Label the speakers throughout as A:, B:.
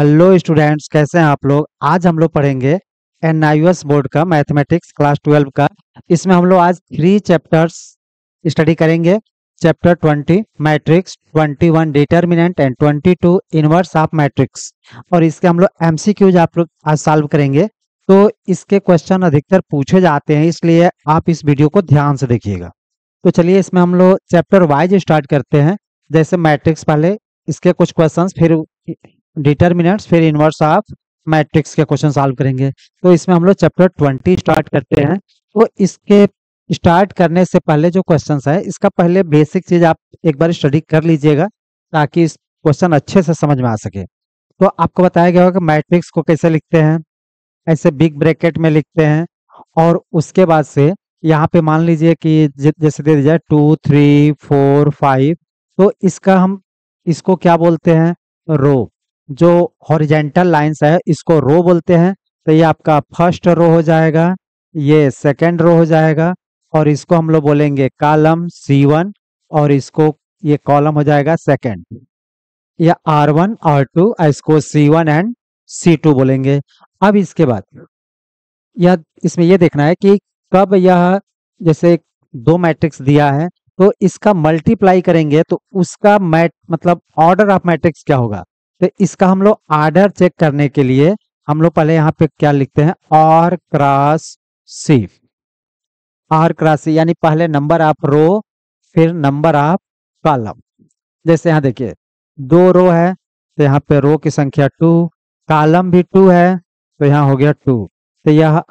A: Hello students, कैसे हैं आप लोग। आज हम लोग पढ़ेंगे एनआईओएस बोर्ड का मैथमेटिक्स क्लास 12 का। इसमें हम लोग आज 3 चैप्टर्स स्टडी करेंगे। Chapter 20 matrix, 21 determinant and 22 inverse of matrix. और इसके हम लोग एमसीक्यूज आप लोग आज सॉल्व करेंगे। तो इसके क्वेश्चन अधिकतर पूछे जाते हैं, इसलिए आप इस वीडियो को ध्यान से देखिएगा। तो चलिए इसमें हम लोग चैप्टर वाइज स्टार्ट करते हैं। जैसे मैट्रिक्स पहले इसके कुछ क्वेश्चंस, फिर डिटर्मिनेंट्स, फिर इनवर्स ऑफ मैट्रिक्स के क्वेश्चन सॉल्व करेंगे। तो इसमें हम लोग चैप्टर 20 स्टार्ट करते हैं। तो इसके स्टार्ट करने से पहले जो क्वेश्चंस है, इसका पहले बेसिक चीज आप एक बार स्टडी कर लीजिएगा ताकि इस क्वेश्चन अच्छे से समझ में आ सके। तो आपको बताया गया होगा कि मैट्रिक्स को कैसे लिखते हैं। ऐसे बिग ब्रैकेट में लिखते हैं, और उसके बाद से यहाँ पे मान लीजिए कि जैसे दे दिया 2 3 4 5। तो इसका हम इसको क्या बोलते हैं, रो। जो हॉरिजेंटल लाइंस है इसको रो बोलते हैं। तो ये आपका फर्स्ट रो हो जाएगा, ये सेकंड रो हो जाएगा, और इसको हम लोग बोलेंगे कॉलम C1, और इसको ये कॉलम हो जाएगा सेकंड। या R1 R2, इसको C1 एंड C2 बोलेंगे। अब इसके बाद यह इसमें ये देखना है कि कब यह, जैसे दो मैट्रिक्स दिया है तो इसका मल्टीप्लाई करेंगे तो उसका मतलब ऑर्डर ऑफ मैट्रिक्स क्या होगा। तो इसका हम लोग ऑर्डर चेक करने के लिए हम लोग पहले यहाँ पे क्या लिखते हैं, R cross C। R cross C यानी पहले नंबर ऑफ रो, फिर नंबर ऑफ कॉलम। जैसे यहाँ देखिए 2 रो है तो यहाँ पे रो की संख्या 2, कॉलम भी 2 है तो यहाँ हो गया 2। तो यह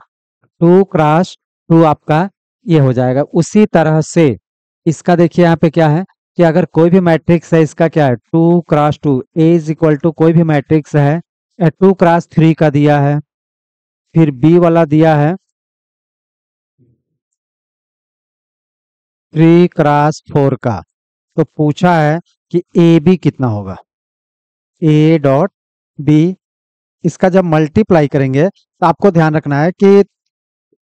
A: 2 क्रॉस 2 आपका ये हो जाएगा। उसी तरह से इसका देखिए यहाँ पे क्या है कि अगर कोई भी मैट्रिक्स है, इसका क्या है 2 cross 2 A is equal to, कोई भी मैट्रिक्स है 2 क्रॉस 3 का दिया है, फिर बी वाला दिया है 3 क्रॉस 4 का। तो पूछा है कि ए बी कितना होगा, ए डॉट बी। इसका जब मल्टीप्लाई करेंगे तो आपको ध्यान रखना है कि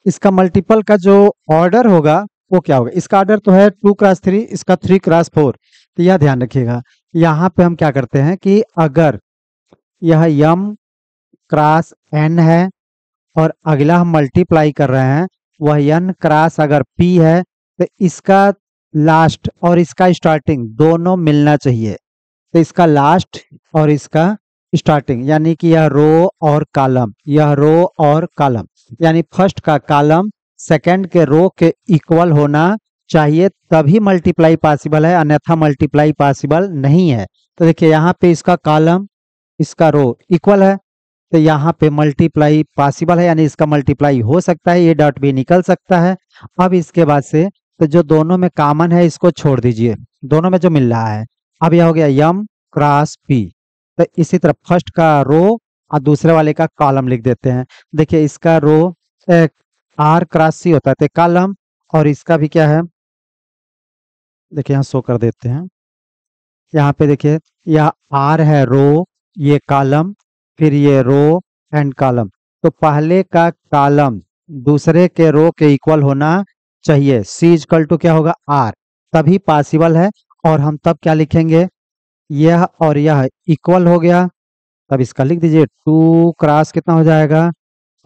A: इसका मल्टीपल का जो ऑर्डर होगा वो क्या होगा। इसका ऑर्डर तो है 2 क्रॉस 3, इसका 3 क्रॉस 4। तो यह ध्यान रखिएगा। यहाँ पे हम क्या करते हैं कि अगर यह m क्रॉस n है और अगला हम मल्टीप्लाई कर रहे हैं वह n क्रॉस अगर p है, तो इसका लास्ट और इसका स्टार्टिंग दोनों मिलना चाहिए। तो इसका लास्ट और इसका स्टार्टिंग यानी कि यह रो और कॉलम, यह रो और कॉलम, यानी फर्स्ट का कॉलम सेकंड के रो के इक्वल होना चाहिए, तभी मल्टीप्लाई पॉसिबल है, अन्यथा मल्टीप्लाई पॉसिबल नहीं है। तो देखिए यहाँ पे इसका कॉलम इसका रो इक्वल है, तो यहाँ पे मल्टीप्लाई पॉसिबल है, यानी इसका मल्टीप्लाई हो सकता है, ये डॉट भी निकल सकता है। अब इसके बाद से तो जो दोनों में कॉमन है इसको छोड़ दीजिए, दोनों में जो मिल रहा है। अब यह हो गया m क्रॉस p। तो इसी तरह फर्स्ट का रो और दूसरे वाले का कॉलम लिख देते हैं। देखिए इसका रो r क्रॉस c होता है तो कॉलम, और इसका भी क्या है, देखिए यहाँ शो कर देते हैं। यहाँ पे देखिए यह r है रो, ये कॉलम, फिर ये रो एंड कॉलम। तो पहले का कॉलम दूसरे के रो के इक्वल होना चाहिए। c इक्वल टू क्या होगा r, तभी पॉसिबल है। और हम तब क्या लिखेंगे, यह और यह इक्वल हो गया, तब इसका लिख दीजिए 2 क्रॉस कितना हो जाएगा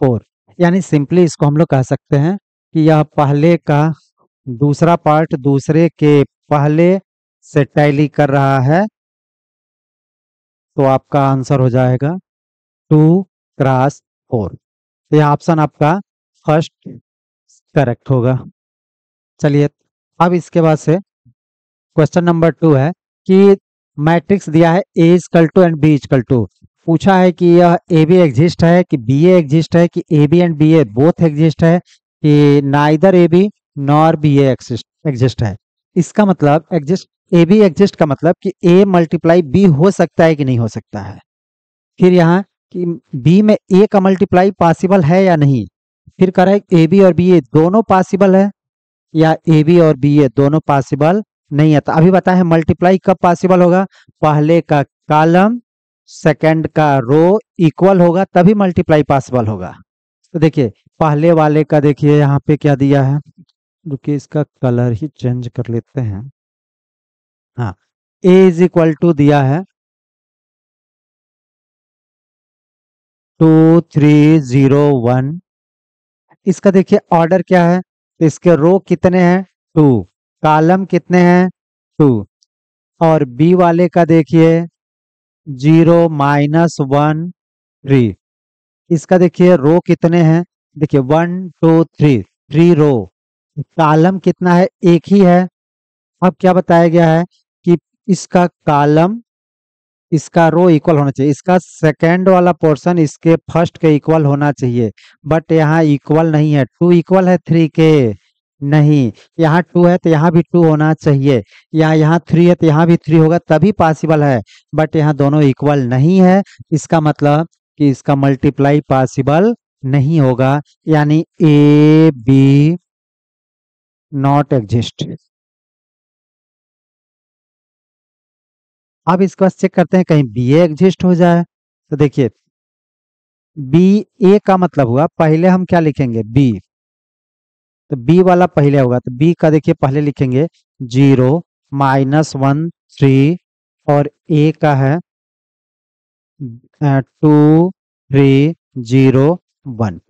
A: 4। यानी सिंपली इसको हम लोग कह सकते हैं कि यह पहले का दूसरा पार्ट दूसरे के पहले से टैली कर रहा है। तो आपका आंसर हो जाएगा 2 क्रॉस 4। तो यह ऑप्शन आपका फर्स्ट करेक्ट होगा। चलिए अब इसके बाद से क्वेश्चन नंबर 2 है कि मैट्रिक्स दिया है A equal to and B equal to. पूछा है कि यह ए बी एग्जिस्ट है, कि बी ए एग्जिस्ट है, कि A B and B A both exist है, कि neither A B nor B A exist है। इसका मतलब एग्जिस्ट, ए बी एग्जिस्ट का मतलब कि ए मल्टीप्लाई बी हो सकता है कि नहीं हो सकता है। फिर यहाँ कि बी में ए का मल्टीप्लाई पॉसिबल है या नहीं। फिर कह रहा है ए बी और बी ए दोनों पॉसिबल है, या ए बी और बी ए दोनों पॉसिबल नहीं है। तो अभी बताया है मल्टीप्लाई कब पॉसिबल होगा, पहले का कॉलम सेकंड का रो इक्वल होगा तभी मल्टीप्लाई पॉसिबल होगा। तो देखिए पहले वाले का देखिए यहाँ पे क्या दिया है, रुकिए इसका कलर ही चेंज कर लेते हैं। हाँ, ए इज इक्वल टू दिया है 2301। इसका देखिए ऑर्डर क्या है, तो इसके रो कितने हैं 2, कॉलम कितने हैं 2, और बी वाले का देखिए 0 - 1 3। इसका देखिए रो कितने हैं, देखिए 1 2 3, 3 रो, कॉलम कितना है एक ही है। अब क्या बताया गया है कि इसका कॉलम इसका रो इक्वल होना चाहिए, इसका सेकंड वाला पोर्शन इसके फर्स्ट के इक्वल होना चाहिए, बट यहाँ इक्वल नहीं है। 2 इक्वल है 3 के, नहीं, यहाँ 2 है तो यहाँ भी 2 होना चाहिए, यहाँ 3 है तो यहाँ भी 3 होगा तभी पॉसिबल है, बट यहाँ दोनों इक्वल नहीं है। इसका मतलब कि इसका मल्टीप्लाई पॉसिबल नहीं होगा, यानी ए बी नॉट एग्जिस्ट। अब इसके बाद चेक करते हैं कहीं बी ए एग्जिस्ट हो जाए। तो देखिए बी ए का मतलब हुआ, पहले हम क्या लिखेंगे बी, तो बी वाला पहले होगा, तो बी का देखिए पहले लिखेंगे 0 - 1 3, और ए का है 2 3 0 1।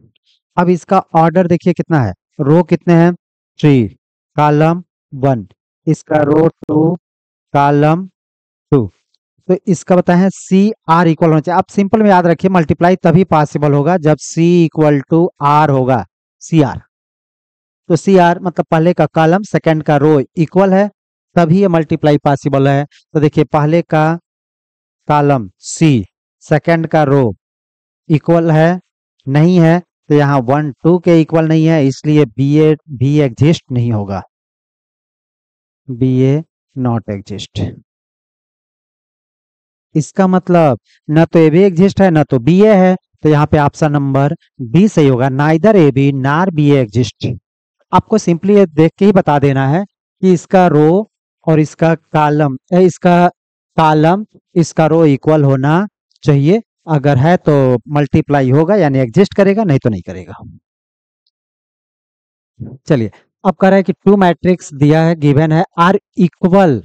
A: अब इसका ऑर्डर देखिए कितना है, रो कितने हैं 3, कॉलम 1, इसका रो 2, कॉलम 2। तो इसका बताए हैं सी आर इक्वल होना चाहिए। आप सिंपल में याद रखिए मल्टीप्लाई तभी पॉसिबल होगा जब सी इक्वल टू आर होगा, सी आर। तो सी आर मतलब पहले का कॉलम सेकंड का रो इक्वल है, तभी ये मल्टीप्लाई पॉसिबल है। तो देखिए पहले का कॉलम सी, सेकंड का रो इक्वल है, नहीं है, तो यहाँ 1 2 के इक्वल नहीं है, इसलिए बी ए भी एग्जिस्ट नहीं होगा, बी ए नॉट एग्जिस्ट। इसका मतलब न तो ए बी एग्जिस्ट है न तो बी ए है, तो यहाँ पे ऑप्शन नंबर बी सही होगा, नाइदर ए बी नार बी ए एग्जिस्ट। आपको सिंपली ये देख के ही बता देना है कि इसका रो और इसका कॉलम इसका रो इक्वल होना चाहिए, अगर है तो मल्टीप्लाई होगा यानी एग्जिस्ट करेगा, नहीं तो नहीं करेगा। चलिए अब कह रहा है कि 2 मैट्रिक्स दिया है, गिवन है, are equal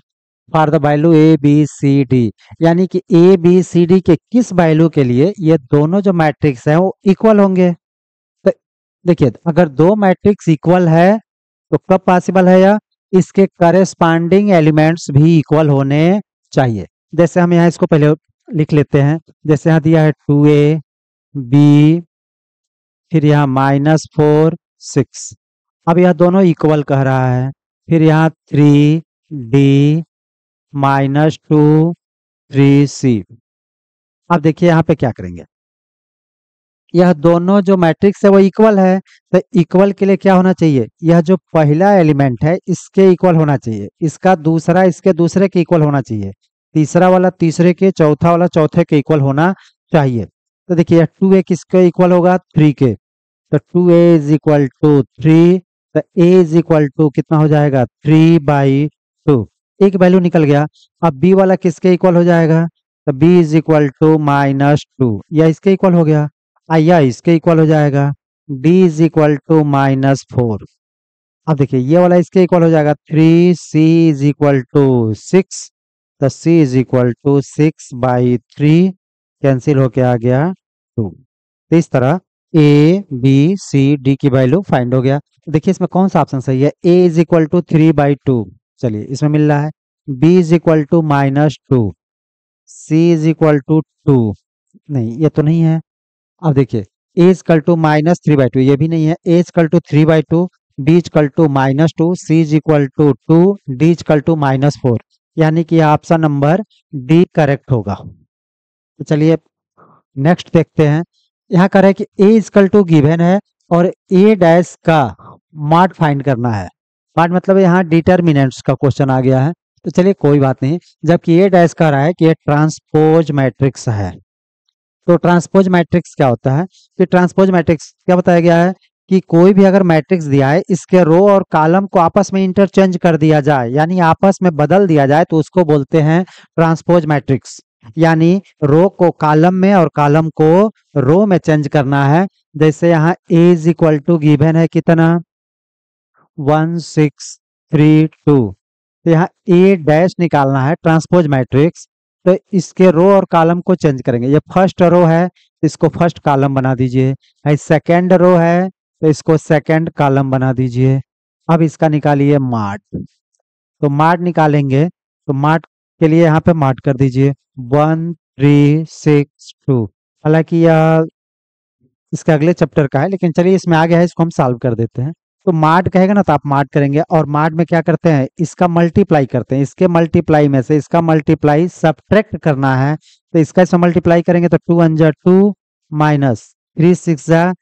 A: for the value A B C D, यानी कि ए बी सी डी के किस वैल्यू के लिए ये दोनों जो मैट्रिक्स है वो इक्वल होंगे। तो देखिए अगर दो मैट्रिक्स इक्वल है तो कब पॉसिबल है, या इसके करेस्पॉन्डिंग एलिमेंट्स भी इक्वल होने चाहिए। जैसे हम यहाँ इसको पहले लिख लेते हैं, जैसे यहाँ दिया है 2a b, फिर यहाँ -4 6, अब यह दोनों इक्वल कह रहा है, फिर यहाँ 3d -2 3c। अब देखिए यहाँ पे क्या करेंगे, यह दोनों जो मैट्रिक्स है वो इक्वल है, तो इक्वल के लिए क्या होना चाहिए, यह जो पहला एलिमेंट है इसके इक्वल होना चाहिए, इसका दूसरा इसके दूसरे के इक्वल होना चाहिए, तीसरा वाला तीसरे के, चौथा वाला चौथे के इक्वल होना चाहिए। तो देखिए 2a किसके इक्वल होगा 3 के, तो 2a इज इक्वल टू 3, तो a इज इक्वल टू कितना हो जाएगा 3/2, एक वैल्यू निकल गया। अब b वाला किसके इक्वल हो जाएगा, तो b इज इक्वल टू -2, या इसके इक्वल हो गया, या इसके इक्वल हो जाएगा, d इज इक्वल टू -4। अब देखिए ये वाला इसके इक्वल हो जाएगा 3c इज इक्वल टू 6, तो c is equal to 6/3, cancel होके आ गया 2। तो इस तरह a b c d की वैल्यू फाइंड हो गया। तो देखिए इसमें कौन सा ऑप्शन सही है, a इज इक्वल टू 3/2, चलिए इसमें मिल रहा है, b is equal to -2, c is equal to 2, नहीं ये तो नहीं है। अब देखिए a इक्वल टू -3/2, ये भी नहीं है, a equal to 3/2, b equal to -2, c equal to 2, d equal to -4, यानी कि ऑप्शन नंबर डी करेक्ट होगा। तो चलिए नेक्स्ट देखते हैं, यहाँ कह रहा है कि a इक्वल टू गिवन है और a डैश का मॉड फाइंड करना है। मॉड मतलब यहाँ डिटर्मिनेंट्स का क्वेश्चन आ गया है, तो चलिए कोई बात नहीं, जबकि a डैश कह रहा है कि ये ट्रांसपोज मैट्रिक्स है। तो ट्रांसपोज मैट्रिक्स क्या होता है, कि ट्रांसपोज मैट्रिक्स क्या बताया गया है कि कोई भी अगर मैट्रिक्स दिया है इसके रो और कॉलम को आपस में इंटरचेंज कर दिया जाए, यानी आपस में बदल दिया जाए, तो उसको बोलते हैं ट्रांसपोज मैट्रिक्स। यानी रो को कॉलम में और कॉलम को रो में चेंज करना है। जैसे यहाँ a is equal to given है कितना 1 6 3 2, तो यहाँ a डैश निकालना है ट्रांसपोज मैट्रिक्स, तो इसके रो और कॉलम को चेंज करेंगे। ये फर्स्ट रो है इसको फर्स्ट कॉलम बना दीजिए। सेकेंड रो है तो इसको सेकेंड कॉलम बना दीजिए। अब इसका निकालिए मार्ट। तो मार्ट निकालेंगे तो मार्ट के लिए यहाँ पे मार्ट कर दीजिए 1362। हालांकि यह इसके अगले चैप्टर का है, लेकिन चलिए इसमें आ गया है, इसको हम सॉल्व कर देते हैं। तो मार्ट कहेगा ना तो आप मार्ट करेंगे, और मार्ट में क्या करते हैं, इसका मल्टीप्लाई करते हैं। इसके मल्टीप्लाई में से इसका मल्टीप्लाई सब्ट्रैक्ट करना है, तो इसका इसमें मल्टीप्लाई करेंगे तो 2 1 जा 2 माइनस 3 6 जा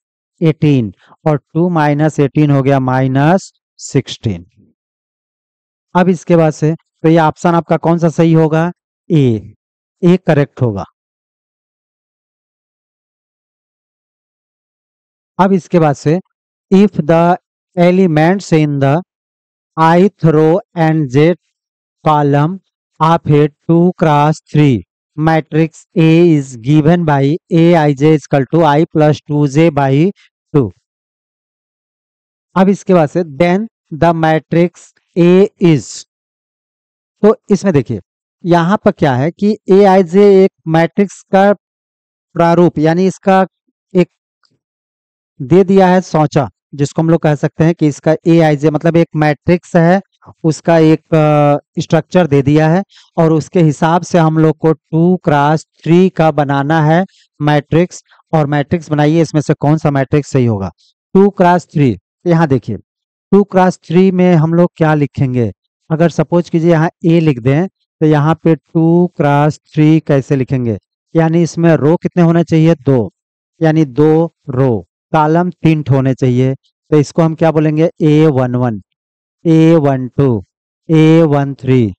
A: 18, और 2 माइनस 18 हो गया -16। अब इसके बाद से तो ये ऑप्शन आपका कौन सा सही होगा, ए करेक्ट होगा। अब इसके बाद से if the elements in the ith row and j column of a 2 cross 3 matrix A is given by Aij is equal to I plus 2j by 2। अब इसके बाद से then the matrix A is, तो इसमें देखिए यहाँ पर क्या है कि Aij एक मैट्रिक्स का प्रारूप, यानी इसका एक दे दिया है सोचा, जिसको हम लोग कह सकते हैं कि इसका Aij मतलब एक मैट्रिक्स है, उसका एक स्ट्रक्चर दे दिया है, और उसके हिसाब से हम लोग को 2 क्रॉस 3 का बनाना है मैट्रिक्स। और मैट्रिक्स बनाइए, इसमें से कौन सा मैट्रिक्स सही होगा, 2 क्रॉस 3। यहाँ देखिए 2 क्रॉस 3 में हम लोग क्या लिखेंगे, अगर सपोज कीजिए यहाँ ए लिख दें तो यहाँ पे 2 क्रॉस 3 कैसे लिखेंगे, यानी इसमें रो कितने होने चाहिए, 2, यानी 2 रो, कॉलम 3 होने चाहिए। तो इसको हम क्या बोलेंगे, A11 A12 A13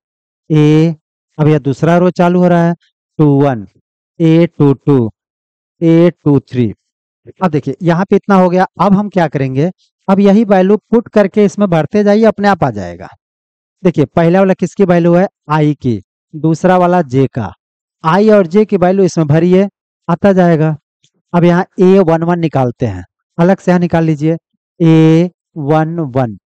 A: ए, अब यह दूसरा रो चालू हो रहा है 21 A22 A23। अब देखिए यहाँ पे इतना हो गया। अब हम क्या करेंगे, अब यही वैल्यू पुट करके इसमें भरते जाइए, अपने आप आ जाएगा। देखिए पहला वाला किसकी वैल्यू है, आई की, दूसरा वाला जे का, आई और जे की वैल्यू इसमें भरिए, आता जाएगा। अब यहाँ A11 निकालते हैं, अलग से यहाँ निकाल लीजिए A11।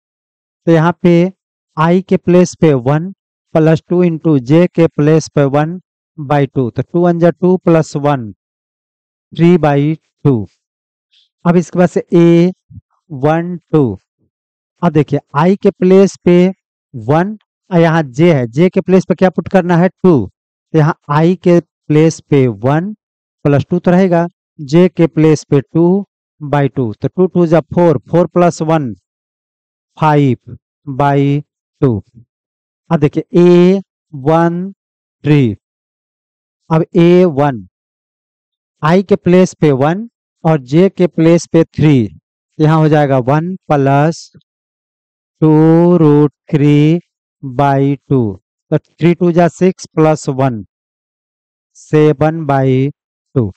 A: तो यहाँ पे आई के प्लेस पे 1 प्लस 2 इंटू जे के प्लेस पे 1 बाई 2, तो 2 1 जा 2 प्लस 1 3 बाई 2। अब इसके बाद से A12, अब देखिए आई के प्लेस पे 1, यहाँ जे है, जे के प्लेस पे क्या पुट करना है 2, तो यहाँ आई के प्लेस पे 1 प्लस 2 तो रहेगा, जे के प्लेस पे 2 बाई 2, तो 2 2 जा 4, 4 प्लस 1 5 बाई 2। अब देखिए A13, अब A1 आई के प्लेस पे 1 और जे के प्लेस पे 3, यहाँ हो जाएगा 1 प्लस 2 रूट 3 बाई 2, तो 3 2 जा 6 प्लस 1 7 बाई 2,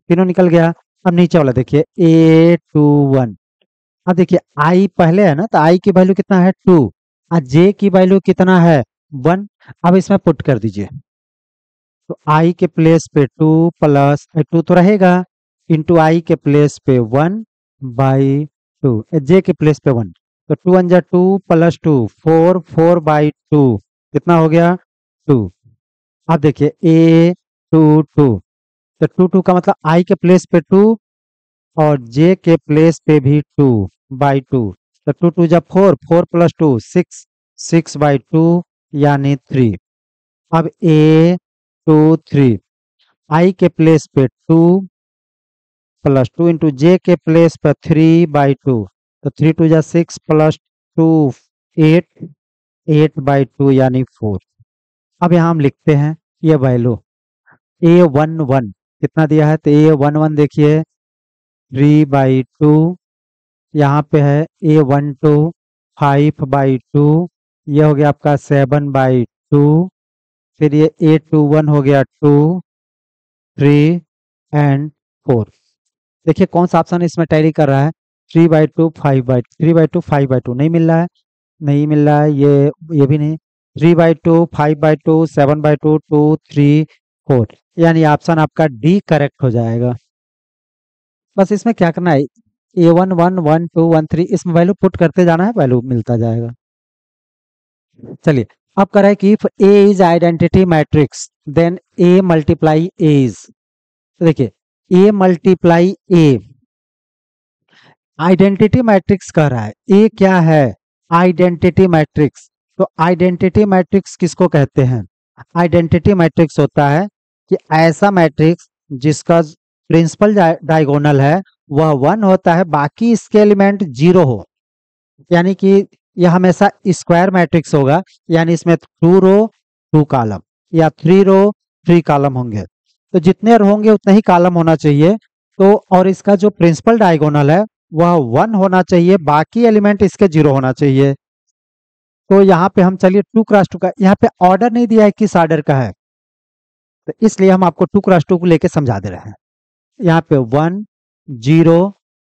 A: तीनों निकल गया। अब नीचे वाला देखिए A21, अब देखिए आई पहले है ना, तो आई की वैल्यू कितना है 2 और जे की वैल्यू कितना है 1। अब इसमें पुट कर दीजिए, तो आई के प्लेस पे 2 प्लस 2 तो रहेगा, इंटू आई के प्लेस पे 1 बाई 2, जे के प्लेस पे 1, तो 2 1 जा 2 प्लस 2 4 4 बाई 2, कितना हो गया 2। अब देखिए A22, तो 2 2 का मतलब आई के प्लेस पे 2 और जे के प्लेस पे भी 2 बाई 2, तो 2 2 जा 4 4 प्लस 2 6 6 बाई 2 यानी 3। अब A23, आई के प्लेस पे 2 प्लस 2 इंटू जे के प्लेस पे 3 बाई 2, तो 3 2 जा 6 प्लस 2 8 8 बाई 2 यानी 4। अब यहाँ हम लिखते हैं ये वैल्यू A11 कितना दिया है, तो A11 देखिए 3 बाई 2, यहाँ पे है A12 5 बाई 2, ये हो गया आपका 7 बाई 2, फिर ये A21 हो गया 2 3 एंड 4। देखिए कौन सा ऑप्शन इसमें टैली कर रहा है, 3 बाई 2 5 बाई 3 बाई 2 5 बाई 2 नहीं मिल रहा है, नहीं मिल रहा है, ये भी नहीं, 3 बाई 2 5 बाई 2 7 बाई 2 2 3 4, यानी ऑप्शन आपका डी करेक्ट हो जाएगा। बस इसमें क्या करना है, A1 1 1 2 1 3 इसमें वैल्यू पुट करते जाना है, वैल्यू मिलता जाएगा। चलिए अब कर रहा है कि if A is identity matrix then A multiply A is, तो देखिए A multiply A, identity matrix कह रहा है। ए क्या है? Identity matrix. तो आइडेंटिटी मैट्रिक्स किसको कहते हैं? आइडेंटिटी मैट्रिक्स होता है कि ऐसा मैट्रिक्स जिसका प्रिंसिपल डायगोनल है वह 1 होता है, बाकी इसके एलिमेंट 0 हो, यानी कि यह हमेशा स्क्वायर मैट्रिक्स होगा, यानी इसमें 2 रो 2 कॉलम या 3 रो 3 कॉलम होंगे। तो जितने रो होंगे उतने ही कॉलम होना चाहिए। तो और इसका जो प्रिंसिपल डायगोनल है वह 1 होना चाहिए, बाकी एलिमेंट इसके 0 होना चाहिए। तो यहाँ पे हम चलिए 2 क्रॉस 2 का, यहाँ पे ऑर्डर नहीं दिया है किस ऑर्डर का है, तो इसलिए हम आपको 2 क्रॉस 2 को लेके समझा दे रहे हैं। यहाँ पे 1 0,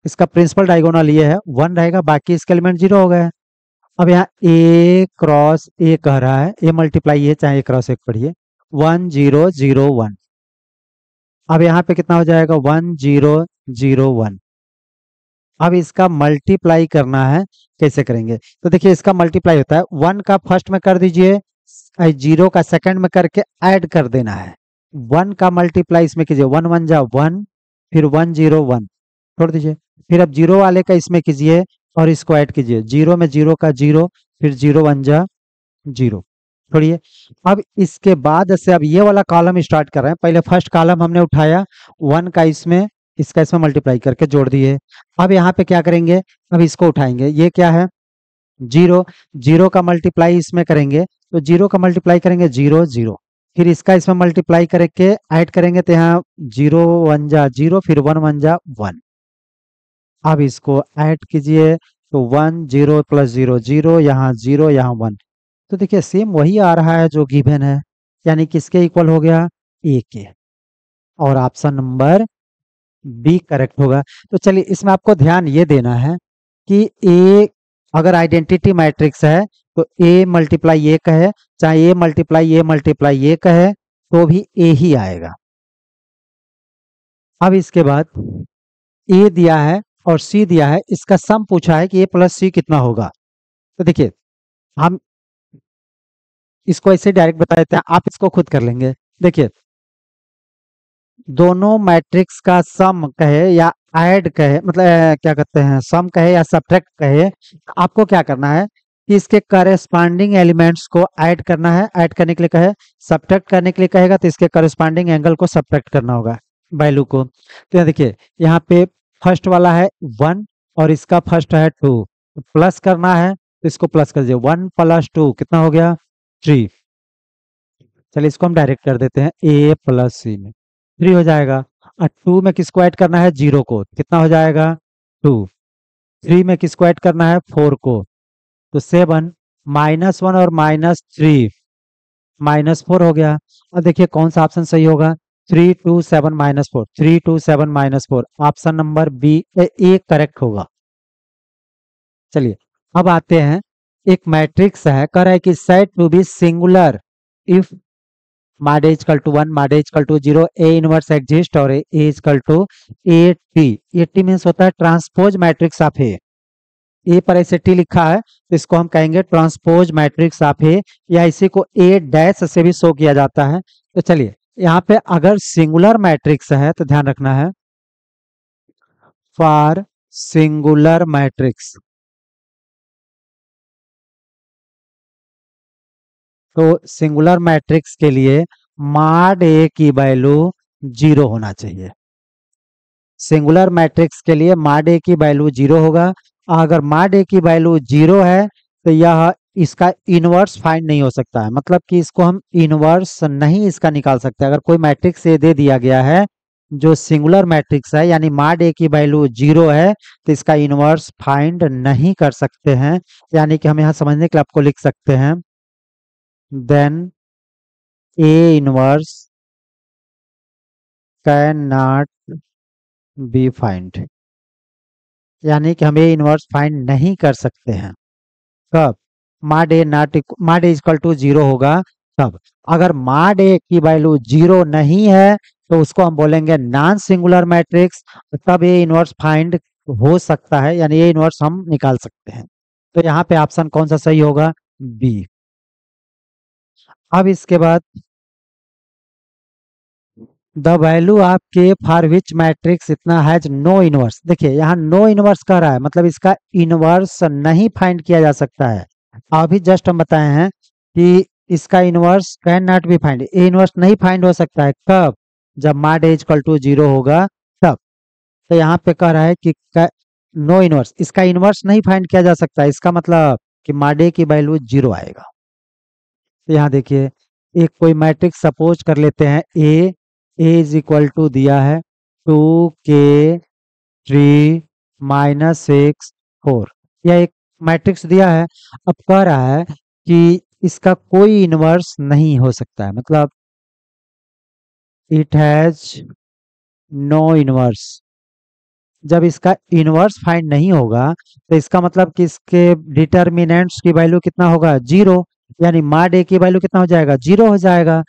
A: इसका प्रिंसिपल डायगोनल ये है, 1 रहेगा, बाकी इसके एलिमेंट 0 हो गए। अब यहाँ ए क्रॉस ए कह रहा है, ए मल्टीप्लाई ए चाहे ए क्रॉस एक पढ़िए, 1 0 0 1। अब यहाँ पे कितना हो जाएगा? 1 0 0 1। अब इसका मल्टीप्लाई करना है, कैसे करेंगे? तो देखिए इसका मल्टीप्लाई होता है, 1 का फर्स्ट में कर दीजिए, 0 का सेकंड में करके ऐड कर देना है। 1 का मल्टीप्लाई इसमें कीजिए, 1 1 जा 1, फिर 1 0 1 छोड़ दीजिए, फिर अब 0 वाले का इसमें कीजिए और इसको ऐड कीजिए, 0 में 0 का 0, फिर 0 1 जा 0 छोड़िए। अब इसके बाद से अब ये वाला कॉलम स्टार्ट कर रहे हैं। पहले फर्स्ट कॉलम हमने उठाया, 1 का इसमें इसका इसमें मल्टीप्लाई करके जोड़ दिए। अब यहाँ पे क्या करेंगे? अब इसको उठाएंगे, ये क्या है? 0, 0 का मल्टीप्लाई इसमें करेंगे, तो 0 का मल्टीप्लाई करेंगे 0 0, फिर इसका इसमें मल्टीप्लाई करके ऐड करेंगे, तो यहाँ 0 1 जा 0, फिर 1 1 जा 1। अब इसको ऐड कीजिए, तो 1 0 प्लस 0 0, यहाँ 0 यहाँ 1। तो देखिए सेम वही आ रहा है जो गिवन है, यानी किसके इक्वल हो गया? ए के। और ऑप्शन नंबर बी करेक्ट होगा। तो चलिए इसमें आपको ध्यान ये देना है कि ए अगर आइडेंटिटी मैट्रिक्स है तो ए मल्टीप्लाई ए कहे, चाहे ए मल्टीप्लाई ए कहे, तो भी ए ही आएगा। अब इसके बाद ए दिया है और सी दिया है, इसका सम पूछा है कि ए प्लस सी कितना होगा। तो देखिए हम इसको ऐसे डायरेक्ट बता देते हैं, आप इसको खुद कर लेंगे। देखिए दोनों मैट्रिक्स का सम कहे या ऐड कहे, मतलब क्या कहते हैं, सम कहे या सब्ट्रैक्ट कहे, आपको क्या करना है कि इसके करेस्पॉन्डिंग एलिमेंट्स को ऐड करना है। ऐड करने के लिए कहे, सब्ट्रैक्ट करने के लिए कहेगा तो इसके करेस्पॉन्डिंग एंगल को सब्ट्रैक्ट करना होगा, वैल्यू को। तो यहाँ देखिए यहाँ पे फर्स्ट वाला है 1 और इसका फर्स्ट है 2, तो प्लस करना है तो इसको प्लस कर दीजिए, 1 प्लस 2 कितना हो गया? 3। चलिए इसको हम डायरेक्ट कर देते हैं, ए प्लस सी में 3 हो जाएगा। और 2 में किसको ऐड करना है? 0 को, कितना हो जाएगा? 2। 3 में किसको ऐड करना है? 4 को, तो 7 -1 और -3 -4 हो गया। और देखिए कौन सा ऑप्शन सही होगा? 3 2 7 -4, 3 2 7 -4, option number B A correct होगा। चलिए अब आते हैं, एक मैट्रिक्स है, कह रहा है कि set to be singular if mod A equal to 1, mod A equal to 0, A inverse exist और A equal to AT। AT means होता है ट्रांसपोज मैट्रिक्स ऑफ A। ए पर ऐसे टी लिखा है तो इसको हम कहेंगे ट्रांसपोज मैट्रिक्स ऑफ ए, या इसी को ए डैश से भी शो किया जाता है। तो चलिए यहाँ पे अगर सिंगुलर मैट्रिक्स है तो ध्यान रखना है, फॉर सिंगुलर मैट्रिक्स, तो सिंगुलर मैट्रिक्स के लिए मॉड ए की वैल्यू 0 होना चाहिए। सिंगुलर मैट्रिक्स के लिए मॉड ए की वैल्यू 0 होगा। अगर मॉड ए की वैल्यू 0 है तो यह इसका इनवर्स फाइंड नहीं हो सकता है, मतलब कि इसको हम इनवर्स नहीं इसका निकाल सकते। अगर कोई मैट्रिक्स ए दे दिया गया है जो सिंगुलर मैट्रिक्स है, यानी मॉड ए की वैल्यू 0 है, तो इसका इनवर्स फाइंड नहीं कर सकते हैं। यानी कि हम यहाँ समझने के लिए आपको लिख सकते हैं, then A inverse can not be find, यानी कि हम ए इनवर्स फाइंड नहीं कर सकते हैं। कब? Mod A not mod A equal to 0 होगा तब। अगर मॉड ए की वैल्यू 0 नहीं है तो उसको हम बोलेंगे नॉन सिंगुलर मैट्रिक्स, तब ए इनवर्स फाइंड हो सकता है, यानी ए इनवर्स हम निकाल सकते हैं। तो यहाँ पे ऑप्शन कौन सा सही होगा? बी। अब इसके बाद द वैल्यू ऑफ के फॉर विच मैट्रिक्स इतना हैज नो इनवर्स। देखिए यहाँ नो इनवर्स कह रहा है, मतलब इसका इनवर्स नहीं फाइंड किया जा सकता है। अभी जस्ट हम बताए हैं कि इसका inverse can not be find, A inverse नहीं फाइंड हो सकता है। कब? जब मॉड ए इक्वल टू 0 होगा तब। तो यहाँ पे कह रहा है कि नो इनवर्स, इसका इनवर्स नहीं फाइंड किया जा सकता है, इसका मतलब कि मॉड ए की वैल्यू 0 आएगा। तो यहाँ देखिए एक कोई मैट्रिक्स सपोज कर लेते हैं, ए इज इक्वल टू दिया है 2k 3 -6 4, यह एक मैट्रिक्स दिया है। अब कह रहा है कि इसका कोई इनवर्स नहीं हो सकता है, मतलब इट हैज नो इनवर्स। जब इसका इनवर्स फाइंड नहीं होगा तो इसका मतलब कि इसके डिटर्मिनेंट्स की वैल्यू कितना होगा? 0, यानी मॉड ए की वैल्यू कितना हो जाएगा? 0 हो जाएगा।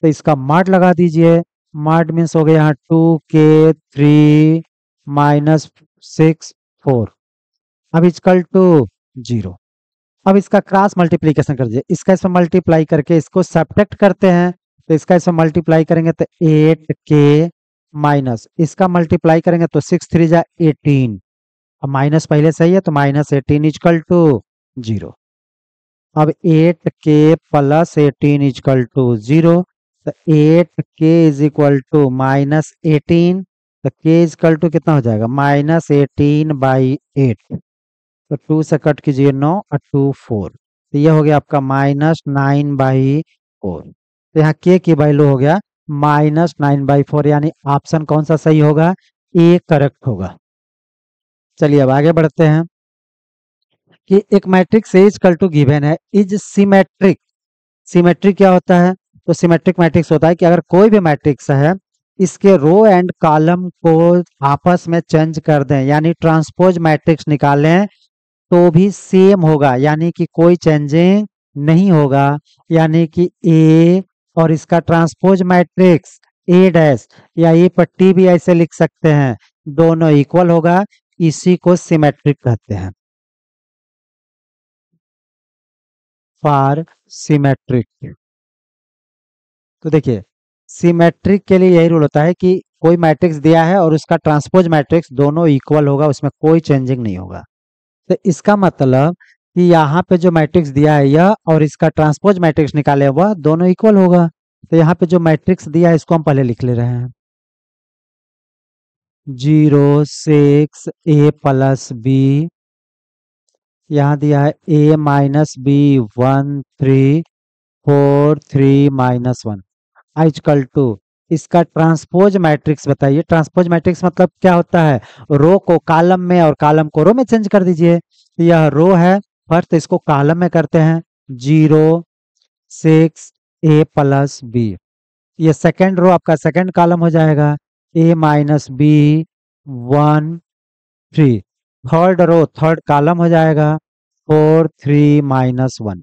A: तो इसका मॉड लगा दीजिए, मॉड मीन्स हो गया यहाँ 2k 3 -6 4, अब इक्वल टू 0। अब इसका क्रॉस मल्टीप्लीकेशन कर दीजिए, इसका इसमें मल्टीप्लाई करके इसको सब्ट्रैक्ट करते हैं। तो इसका इसमें मल्टीप्लाई करेंगे तो 8k माइनस इसका मल्टीप्लाई करेंगे तो 6 3 जा 18, अब माइनस पहले सही है तो -18 इक्वल टू 0। अब 8k प्लस 18 इक्वल टू 0, तो 8k इज इक्वल टू -18, तो k इक्वल टू कितना हो जाएगा? -18/8। तो 2 से कट कीजिए 9 और 2 4, तो ये हो गया आपका -9/4। तो यहाँ k की वैल्यू हो गया -9/4, यानी ऑप्शन कौन सा सही होगा? ए करेक्ट होगा। चलिए अब आगे बढ़ते हैं कि एक matrix A equal to given है, इज सिमेट्रिक। सिमेट्रिक क्या होता है? तो सिमेट्रिक मैट्रिक्स होता है कि अगर कोई भी मैट्रिक्स है, इसके रो एंड कॉलम को आपस में चेंज कर दें, यानी ट्रांसपोज मैट्रिक्स निकालें तो भी सेम होगा, यानी कि कोई चेंजिंग नहीं होगा। यानी कि ए और इसका ट्रांसपोज मैट्रिक्स ए डैश या ए पट्टी भी ऐसे लिख सकते हैं, दोनों इक्वल होगा, इसी को सिमेट्रिक कहते हैं। फॉर सिमेट्रिक, तो देखिए सिमेट्रिक के लिए यही रूल होता है कि कोई मैट्रिक्स दिया है और उसका ट्रांसपोज मैट्रिक्स दोनों इक्वल होगा, उसमें कोई चेंजिंग नहीं होगा। तो इसका मतलब कि यहाँ पे जो मैट्रिक्स दिया है यह और इसका ट्रांसपोज मैट्रिक्स निकाले हुआ दोनों इक्वल होगा। तो यहाँ पे जो मैट्रिक्स दिया है इसको हम पहले लिख ले रहे हैं, 0 6 a प्लस b, यहाँ दिया है a minus B 1 3 4 3 -1 equal to इसका ट्रांसपोज मैट्रिक्स बताइए। ट्रांसपोज मैट्रिक्स मतलब क्या होता है? रो को कॉलम में और कॉलम को रो में चेंज कर दीजिए। तो यह रो है, फर्स्ट इसको कॉलम में करते हैं, 0 6 a प्लस b, ये सेकेंड रो आपका सेकेंड कॉलम हो जाएगा, a minus B 1 3, third row third column हो जाएगा 4 3 -1।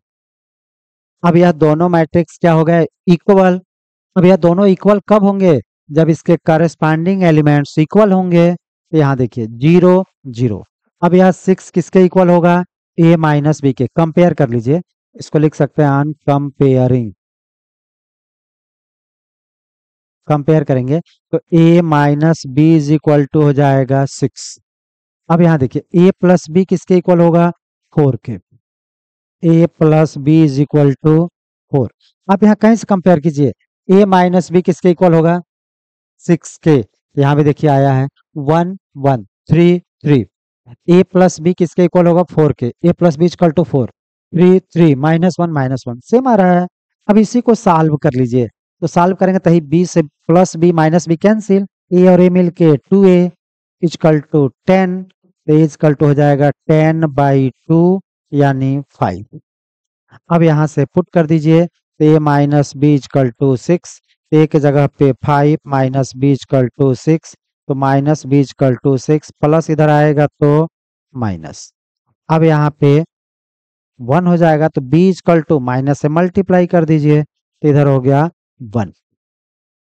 A: अब यह दोनों मैट्रिक्स क्या हो गए? इक्वल। अब यह दोनों इक्वल कब होंगे? जब इसके करस्पॉन्डिंग एलिमेंट्स इक्वल होंगे। तो यहाँ देखिए 0 0। अब यह 6 किसके इक्वल होगा? a माइनस बी के। कंपेयर कर लीजिए, इसको लिख सकते हैं ऑन कंपेयरिंग। कंपेयर करेंगे तो a minus B is equal to हो जाएगा 6। अब यहाँ देखिए a प्लस बी किसके इक्वल होगा? 4 के। a plus B is equal to 4। अब यहाँ कहीं से कंपेयर कीजिए, a माइनस बी किसके इक्वल होगा? 6 के। यहाँ भी देखिए आया है 1 1 3 3। a प्लस बी किसके इक्वल होगा? 4 के। a plus B equal to 4 3 3 -1 same आ रहा है। अब इसी को सॉल्व कर लीजिए, तो सॉल्व करेंगे तभी b से plus B minus B cancel, a और a मिलके 2a इक्वल टू 10, तो इक्वल टू हो जाएगा 10/2 यानी 5। अब यहाँ से पुट कर दीजिए, तो a minus B equal to 6, a की जगह पे 5 माइनस बी इक्वल टू 6, तो minus B equal to 6 plus इधर आएगा तो माइनस। अब यहाँ पे 1 हो जाएगा, तो b इक्वल टू माइनस से मल्टीप्लाई कर दीजिए, तो इधर हो गया 1।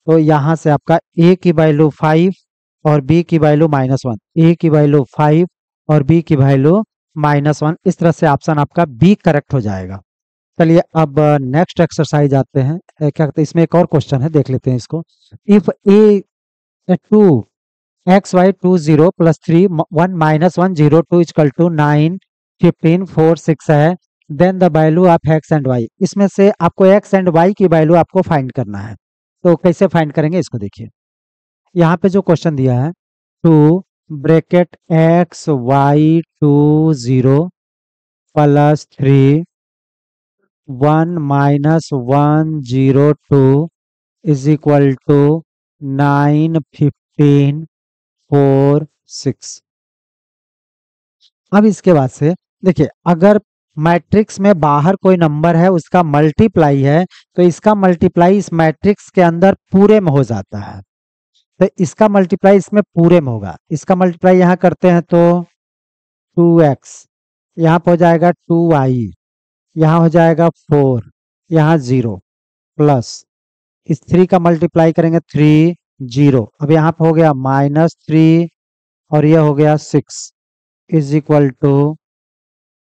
A: तो यहाँ से आपका a की वैल्यू 5 और b की वैल्यू -1, a की वैल्यू 5 और b की वैल्यू -1, इस तरह से ऑप्शन आपका बी करेक्ट हो जाएगा। चलिए अब नेक्स्ट एक्सरसाइज आते हैं। क्या कहते हैं, इसमें एक और क्वेश्चन है, देख लेते हैं इसको। If A two X Y 20 + 3 1 - 1 0 2 equal to 9 15 4 6 है, then the value of X and Y. इसमें से आपको एक्स एंड वाई की वैल्यू आपको फाइंड करना है। तो कैसे फाइंड करेंगे इसको देखिए। यहाँ पे जो क्वेश्चन दिया है, two bracket X Y 20 + 3 1 - 1 0 2 is equal to 9 15 4 6। अब इसके बाद से देखिए, अगर मैट्रिक्स में बाहर कोई नंबर है उसका मल्टीप्लाई है, तो इसका मल्टीप्लाई इस मैट्रिक्स के अंदर पूरे में हो जाता है। तो इसका मल्टीप्लाई इसमें पूरे में होगा। इसका मल्टीप्लाई यहाँ करते हैं तो 2x, यहाँ पे हो जाएगा 2y, यहाँ हो जाएगा 4, यहाँ 0 प्लस इस 3 का मल्टीप्लाई करेंगे 3 0। अब यहाँ पे हो गया -3 और ये हो गया 6 इज इक्वल टू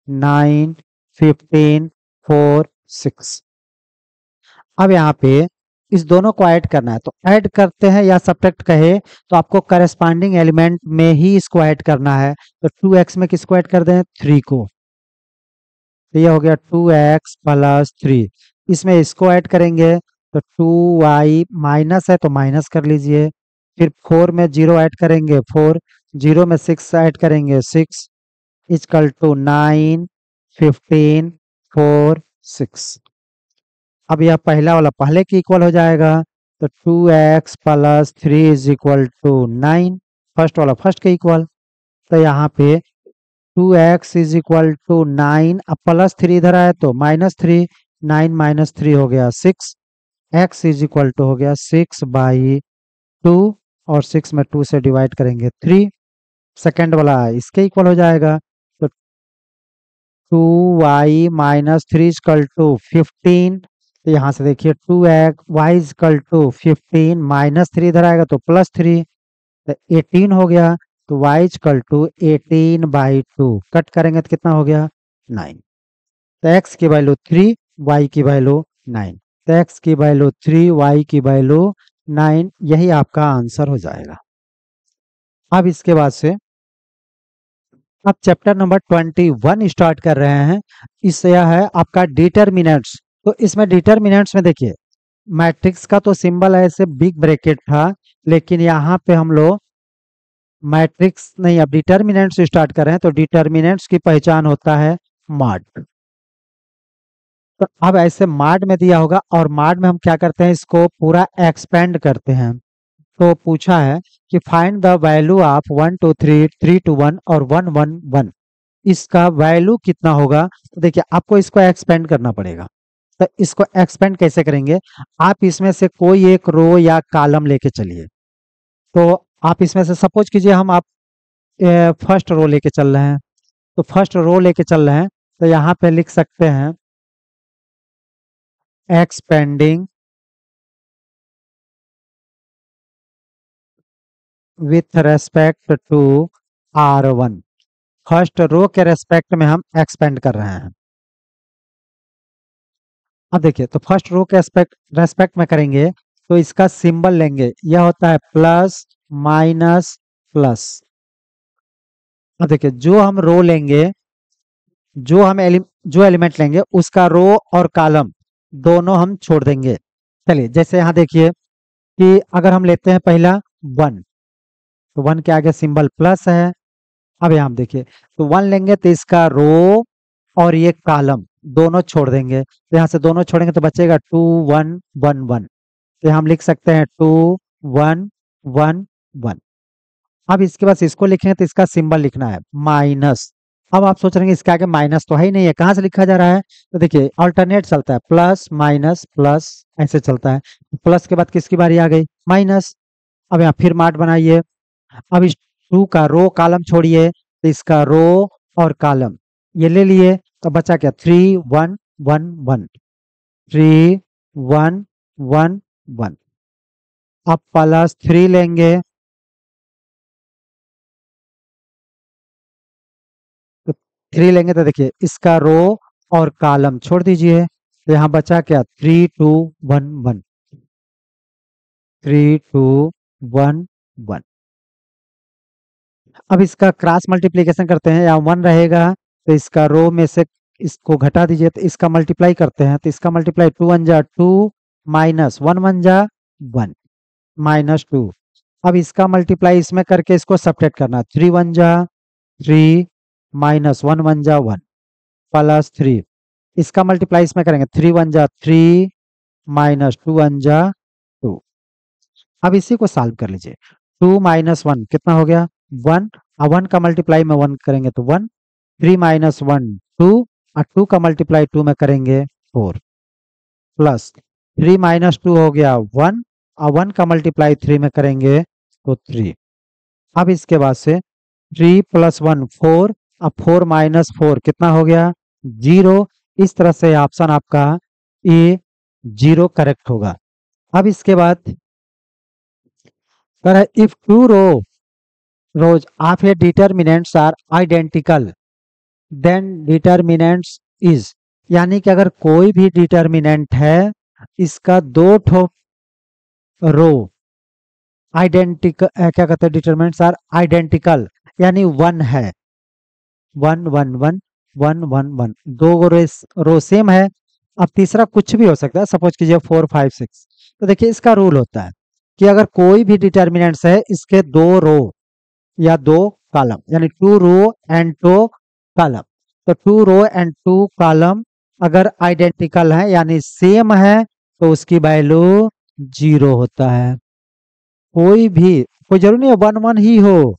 A: 9 15 4 6। अब यहाँ पे इस दोनों को ऐड करना है, तो ऐड करते हैं या सब्ट्रैक्ट कहे तो आपको करस्पॉन्डिंग एलिमेंट में ही इसको ऐड करना है। तो 2x में किसको ऐड कर दें, 3 को। तो ये हो गया 2x + 3। इसमें इसको ऐड करेंगे तो 2y माइनस है तो माइनस कर लीजिए। फिर 4 में 0 ऐड करेंगे 4, 0 में 6 ऐड करेंगे 6 इक्वल टू 9 15 4 6। अब यह पहला वाला पहले के इक्वल हो जाएगा, तो 2x + 3 is equal to 9। First वाला फर्स्ट के इक्वल। तो यहाँ पे 2x इज इक्वल टू 9, अब +3 इधर आए तो -3, 9 - 3 हो गया 6। x इज इक्वल टू हो गया 6/2 और 6 में 2 से डिवाइड करेंगे 3। सेकेंड वाला इसके इक्वल हो जाएगा, तो 2y - 3 इक्वल टू 15। तो यहाँ से देखिए 2x y इक्वल टू 15 -3 इधर आएगा तो +3, तो 18 हो गया। तो y इक्वल टू 18/2 कट करेंगे तो कितना हो गया 9। तो x की वैल्यू 3, y की वैल्यू 9। तो x की वैल्यू 3, y की वैल्यू 9, यही आपका आंसर हो जाएगा। अब इसके बाद से अब चैप्टर नंबर 21 स्टार्ट कर रहे हैं। इससे यह है आपका डिटर्मिनेंट्स। तो इसमें डिटर्मिनेंट्स में देखिए, मैट्रिक्स का तो सिंबल ऐसे बिग ब्रैकेट था, लेकिन यहाँ पे हम लोग मैट्रिक्स नहीं, अब डिटर्मिनेंट्स स्टार्ट कर रहे हैं। तो डिटर्मिनेंट्स की पहचान होता है मॉड। तो अब ऐसे मॉड में दिया होगा और मॉड में हम क्या करते हैं, इसको पूरा एक्सपेंड करते हैं। तो पूछा है कि फाइंड द वैल्यू ऑफ 1 2 3 3 2 1 और 1 1 1। इसका वैल्यू कितना होगा। तो देखिए आपको इसको एक्सपेंड करना पड़ेगा। तो इसको एक्सपेंड कैसे करेंगे, आप इसमें से कोई एक रो या कॉलम लेके चलिए। तो आप इसमें से सपोज कीजिए हम आप फर्स्ट रो लेके चल रहे हैं। तो फर्स्ट रो लेके चल रहे हैं, तो यहाँ पे लिख सकते हैं expanding with respect to R1। First row के रेस्पेक्ट में हम एक्सपेंड कर रहे हैं। अब देखिए, तो फर्स्ट रो के रेस्पेक्ट में करेंगे तो इसका सिंबल लेंगे, यह होता है प्लस माइनस प्लस। अब देखिए, जो हम रो लेंगे, जो एलिमेंट लेंगे उसका रो और कॉलम दोनों हम छोड़ देंगे। चलिए जैसे यहाँ देखिए कि अगर हम लेते हैं पहला 1, तो 1 के आगे सिंबल प्लस है। अब यहाँ देखिए, तो 1 लेंगे तो इसका रो और ये कॉलम दोनों छोड़ देंगे। तो यहाँ से दोनों छोड़ेंगे तो बचेगा 2 1 1 1। तो हम लिख सकते हैं 2 1 1 1। अब इसके बाद इसको लिखेंगे तो इसका सिंबल लिखना है माइनस। अब आप सोच रहे हैं इसके आगे माइनस तो है ही नहीं है, कहाँ से लिखा जा रहा है। तो देखिए अल्टरनेट चलता है, प्लस ऐसे चलता है। प्लस के बाद किसकी बारी आ गई, माइनस। अब यहाँ फिर मार्ट बनाइए। अब इस 2 का रो कॉलम छोड़िए, तो इसका रो और कॉलम ये ले लिए, तो बचा क्या 3 1 1 1 3 1 1 1। अब +3 लेंगे, तो 3 लेंगे तो देखिए इसका रो और कॉलम छोड़ दीजिए, तो यहाँ बचा क्या, 3 2 1 1, 3 2 1 1। अब इसका क्रॉस मल्टीप्लीकेशन करते हैं, यहाँ 1 रहेगा तो इसका रो में से इसको घटा दीजिए, तो इसका मल्टीप्लाई करते हैं, तो इसका मल्टीप्लाई 2 1 जा 2 माइनस 1 1 जा 1 माइनस 2। अब इसका मल्टीप्लाई इसमें करके इसको सब्ट्रैक्ट करना, 3 1 जा 3 माइनस 1 1 जा 1 प्लस 3। इसका मल्टीप्लाई इसमें करेंगे, 3 1 जा 3 माइनस 2 1 जा 2। अब इसी को सॉल्व कर लीजिए, 2 माइनस 1 कितना हो गया 1, अब 1 का मल्टीप्लाई में 1 करेंगे तो 1, 3 माइनस 1 2, और 2 का मल्टीप्लाई 2 में करेंगे 4, प्लस 3 माइनस 2 हो गया 1, और 1 का मल्टीप्लाई 3 में करेंगे तो 3। अब इसके बाद से 3 प्लस 1 4, अब 4 माइनस 4 कितना हो गया 0। इस तरह से ऑप्शन आपका ए 0 करेक्ट होगा। अब इसके बाद if two rows of a determinants are identical then determinants is, यानी कि अगर कोई भी डिटर्मिनेंट है इसका दो ठो रो आइडेंटिकल, क्या कहते हैं, डिटर्मिनेंट्स आर आइडेंटिकल यानी 1 है, 1 1 1 1 1 1, दो रो सेम है। अब तीसरा कुछ भी हो सकता है, सपोज कीजिए 4 5 6। तो देखिए इसका रूल होता है कि अगर कोई भी डिटर्मिनेंट्स है इसके दो रो या दो कॉलम, यानी 2 रो एंड 2 कॉलम, तो 2 रो एंड 2 कॉलम अगर आइडेंटिकल है यानी सेम है तो उसकी वैल्यू 0 होता है। कोई जरूरी नहीं है 1 1 ही हो,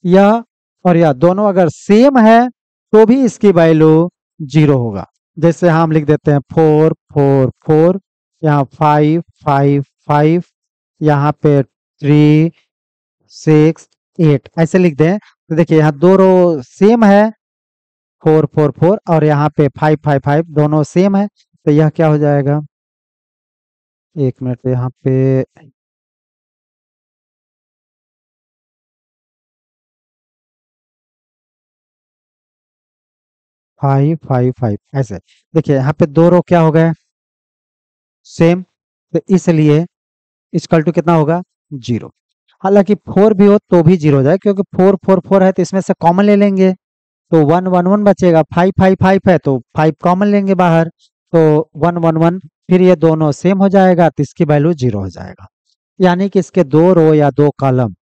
A: या और या दोनों अगर सेम है तो भी इसकी वैल्यू 0 होगा। जैसे हम लिख देते हैं 4 4 4, यहाँ 5 5 5, यहाँ पे 3 6 8 ऐसे लिख दें। तो देखिए यहाँ दो रो सेम है 4 4 4, और यहाँ पे 5 5 5, दोनों सेम है, तो यह क्या हो जाएगा, एक मिनट, यहाँ पे 5 5 5 ऐसे। देखिए यहाँ पे दो रो क्या हो गए सेम, तो इसलिए इक्वल टू कितना होगा 0। हालांकि 4 भी हो तो भी 0 हो जाए, क्योंकि 4 4 4 है तो इसमें से कॉमन ले लेंगे, तो 1 1 1 बचेगा, 5 5 5 है तो 5 कॉमन लेंगे बाहर, तो 1 1 1, फिर ये दोनों सेम हो जाएगा तो इसकी वैल्यू 0 हो जाएगा। यानी कि इसके दो रो या दो कॉलम,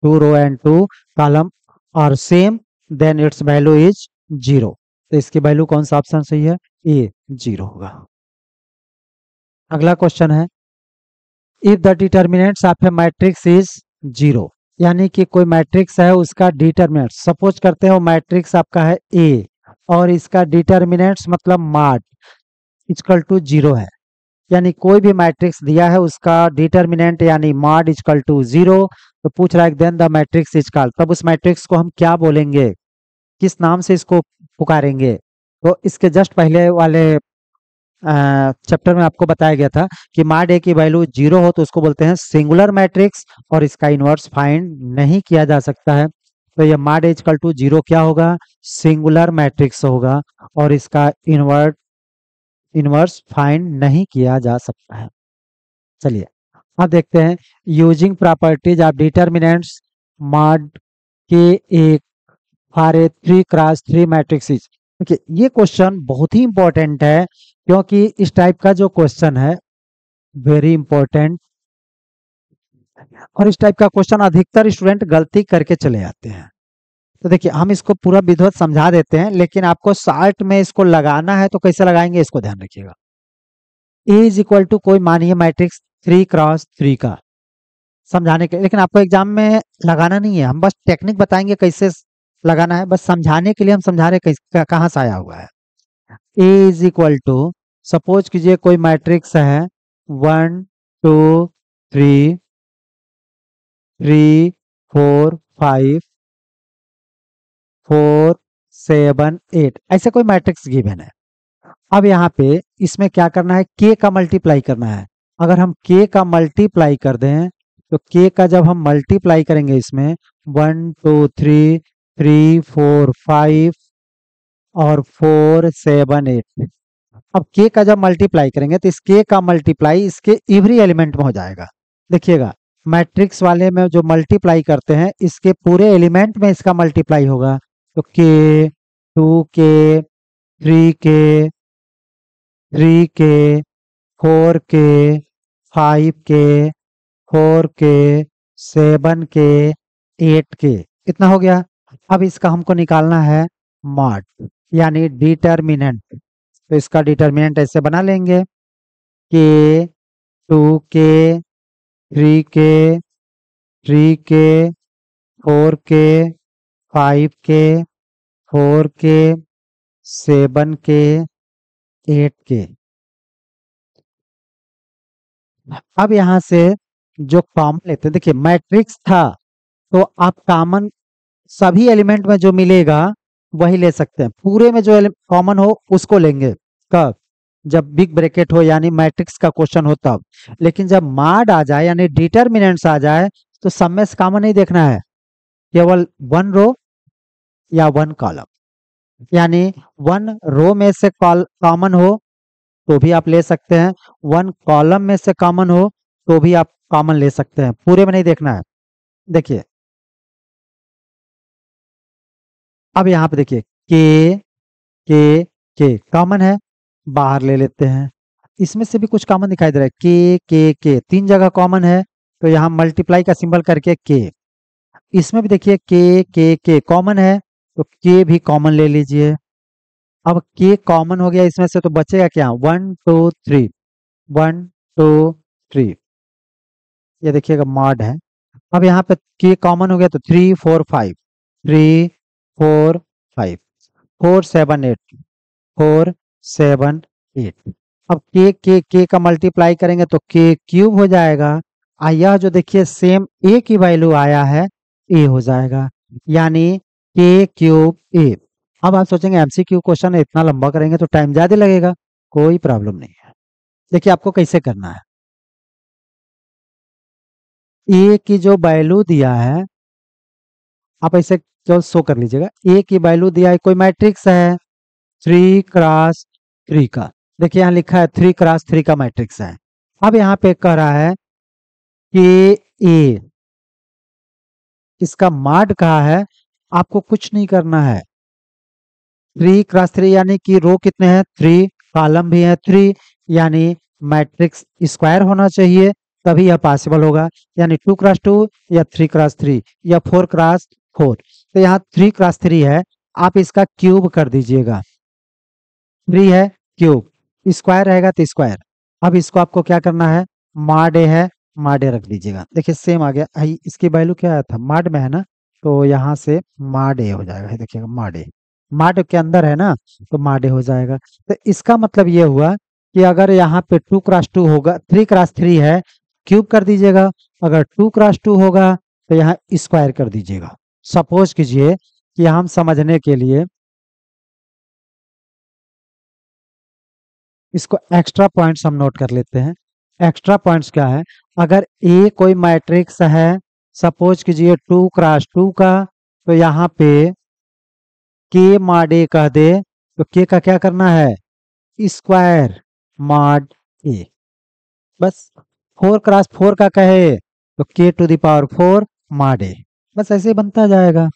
A: 2 रो एंड 2 कॉलम और same, then its value is 0। तो इसकी वैल्यू कौन सा ऑप्शन सही है, ए 0 होगा। अगला क्वेश्चन है, if the determinants of A matrix is 0, यानी कि कोई मैट्रिक्स है उसका डिटर्मिनेंट, सपोज करते हैं वो मैट्रिक्स आपका है ए और इसका डिटर्मिनेंट्स मतलब मॉड इक्वल टू 0 है, यानी कोई भी मैट्रिक्स दिया है उसका डिटर्मिनेंट यानी मॉड इक्वल टू 0, तो पूछ रहा है then the matrix is called, तब उस मैट्रिक्स को हम क्या बोलेंगे, किस नाम से इसको पुकारेंगे। तो इसके जस्ट पहले वाले चैप्टर में आपको बताया गया था कि मॉड ए की वैल्यू 0 हो तो उसको बोलते हैं सिंगुलर मैट्रिक्स, और इसका इनवर्स फाइंड नहीं किया जा सकता है। तो ये मॉड ए इक्वल टू 0 क्या होगा, सिंगुलर मैट्रिक्स होगा, और इसका इनवर्स फाइंड नहीं किया जा सकता है। चलिए अब देखते हैं, using properties of determinants mod के एक फॉर ए 3 क्रॉस 3 मैट्रिक्स। देखिए ये क्वेश्चन बहुत ही इंपॉर्टेंट है, क्योंकि इस टाइप का जो क्वेश्चन है वेरी इंपॉर्टेंट, और इस टाइप का क्वेश्चन अधिकतर स्टूडेंट गलती करके चले जाते हैं। तो देखिए हम इसको पूरा विधिवत समझा देते हैं, लेकिन आपको शॉर्ट में इसको लगाना है तो कैसे लगाएंगे इसको ध्यान रखिएगा। ए इज इक्वल टू कोई मानिए मैट्रिक्स 3 क्रॉस 3 का समझाने के, लेकिन आपको एग्जाम में लगाना नहीं है, हम बस टेक्निक बताएंगे कैसे लगाना है, बस समझाने के लिए हम समझा रहे कहाँ से आया हुआ है। A is equal to, suppose कीजिए कोई मैट्रिक्स है 1 2 3 3 4 5 4 7 8, ऐसे कोई मैट्रिक्स गिवन है। अब यहाँ पे इसमें क्या करना है, के का मल्टीप्लाई करना है। अगर हम के का मल्टीप्लाई कर दें तो के का जब हम मल्टीप्लाई करेंगे इसमें 1 2 3 3 4 5 और 4 7 8, अब के का जब मल्टीप्लाई करेंगे तो इस के का मल्टीप्लाई इसके एवरी एलिमेंट में हो जाएगा। देखिएगा मैट्रिक्स वाले में जो मल्टीप्लाई करते हैं इसके पूरे एलिमेंट में इसका मल्टीप्लाई होगा। तो के, 2 के, 3 के, 3 के, 4 के, 5 के, 4 के, 7 के, 8 के, इतना हो गया। अब इसका हमको निकालना है मॉड यानी डिटर्मिनेंट। तो इसका डिटर्मिनेंट ऐसे बना लेंगे के, 2 के, 3 के, 3 के, 4 के, 5 के, 4 के, 7 के, 8 के। अब यहां से जो कॉमन लेते हैं, देखिए मैट्रिक्स था तो आप कॉमन सभी एलिमेंट में जो मिलेगा वही ले सकते हैं। पूरे में जो कॉमन हो उसको लेंगे कब, जब बिग ब्रैकेट हो यानी मैट्रिक्स का क्वेश्चन हो तब। लेकिन जब मॉड आ जाए यानी डिटर्मिनेंट्स आ जाए तो सब में से कॉमन नहीं देखना है, केवल 1 रो या 1 कॉलम। यानी 1 रो में से कॉमन हो तो भी आप ले सकते हैं, 1 कॉलम में से कॉमन हो तो भी आप कॉमन ले सकते हैं, पूरे में नहीं देखना है। देखिए अब यहाँ पे देखिए के कॉमन है, बाहर ले लेते हैं। इसमें से भी कुछ कॉमन दिखाई दे रहा है, के 3 जगह कॉमन है तो यहाँ मल्टीप्लाई का सिंबल करके के। इसमें भी देखिए के कॉमन है तो के भी कॉमन ले लीजिए। अब के कॉमन हो गया इसमें से तो बचेगा क्या, 1 2 3, 1 2 3, ये देखिएगा मॉड है। अब यहाँ पे के कॉमन हो गया तो 3 4 5, 3 4 5, 4 7 8, 4 7 8। अब के का मल्टीप्लाई करेंगे तो के क्यूब हो जाएगा। यह जो देखिए सेम ए की वैल्यू आया है, ए हो जाएगा यानी के क्यूब ए। अब आप सोचेंगे एमसीक्यू क्वेश्चन है, इतना लंबा करेंगे तो टाइम ज्यादा लगेगा। कोई प्रॉब्लम नहीं है। देखिए आपको कैसे करना है, ए की जो वैल्यू दिया है आप ऐसे केवल शो कर लीजिएगा। ए की वैल्यू दिया है, कोई मैट्रिक्स है 3x3 का, देखिए यहाँ लिखा है 3x3 का मैट्रिक्स है। अब यहाँ पे कह रहा है कि ए, इसका मॉड कहा है, आपको कुछ नहीं करना है। 3x3 यानी कि रो कितने हैं 3, कॉलम भी है 3, यानी मैट्रिक्स स्क्वायर होना चाहिए तभी यह पॉसिबल होगा। यानी 2x2 या 3x3 या 4x4। तो यहाँ 3x3 है, आप इसका क्यूब कर दीजिएगा। 3 है क्यूब, स्क्वायर रहेगा तो स्क्वायर। अब इसको आपको क्या करना है, मॉड ए है, मॉड ए रख दीजिएगा। देखिए सेम आ गया। इसकी वैल्यू क्या आया था, मॉड में है ना, तो यहाँ से मॉड ए हो जाएगा। देखिएगा मॉड ए, मॉड के अंदर है ना तो मॉड ए हो जाएगा। तो इसका मतलब ये हुआ कि अगर यहाँ पे 2x2 होगा, 3x3 है, क्यूब कर दीजिएगा। अगर 2x2 होगा तो यहाँ स्क्वायर कर दीजिएगा। सपोज कीजिए कि हम समझने के लिए इसको एक्स्ट्रा पॉइंट्स हम नोट कर लेते हैं। एक्स्ट्रा पॉइंट्स क्या है, अगर ए कोई मैट्रिक्स है, सपोज कीजिए 2x2 का, तो यहाँ पे के मॉड ए कह दे तो के का क्या करना है, स्क्वायर मॉड ए। बस 4x4 का कहे तो के टू द पावर 4 मॉड ए, बस ऐसे ही बनता जाएगा।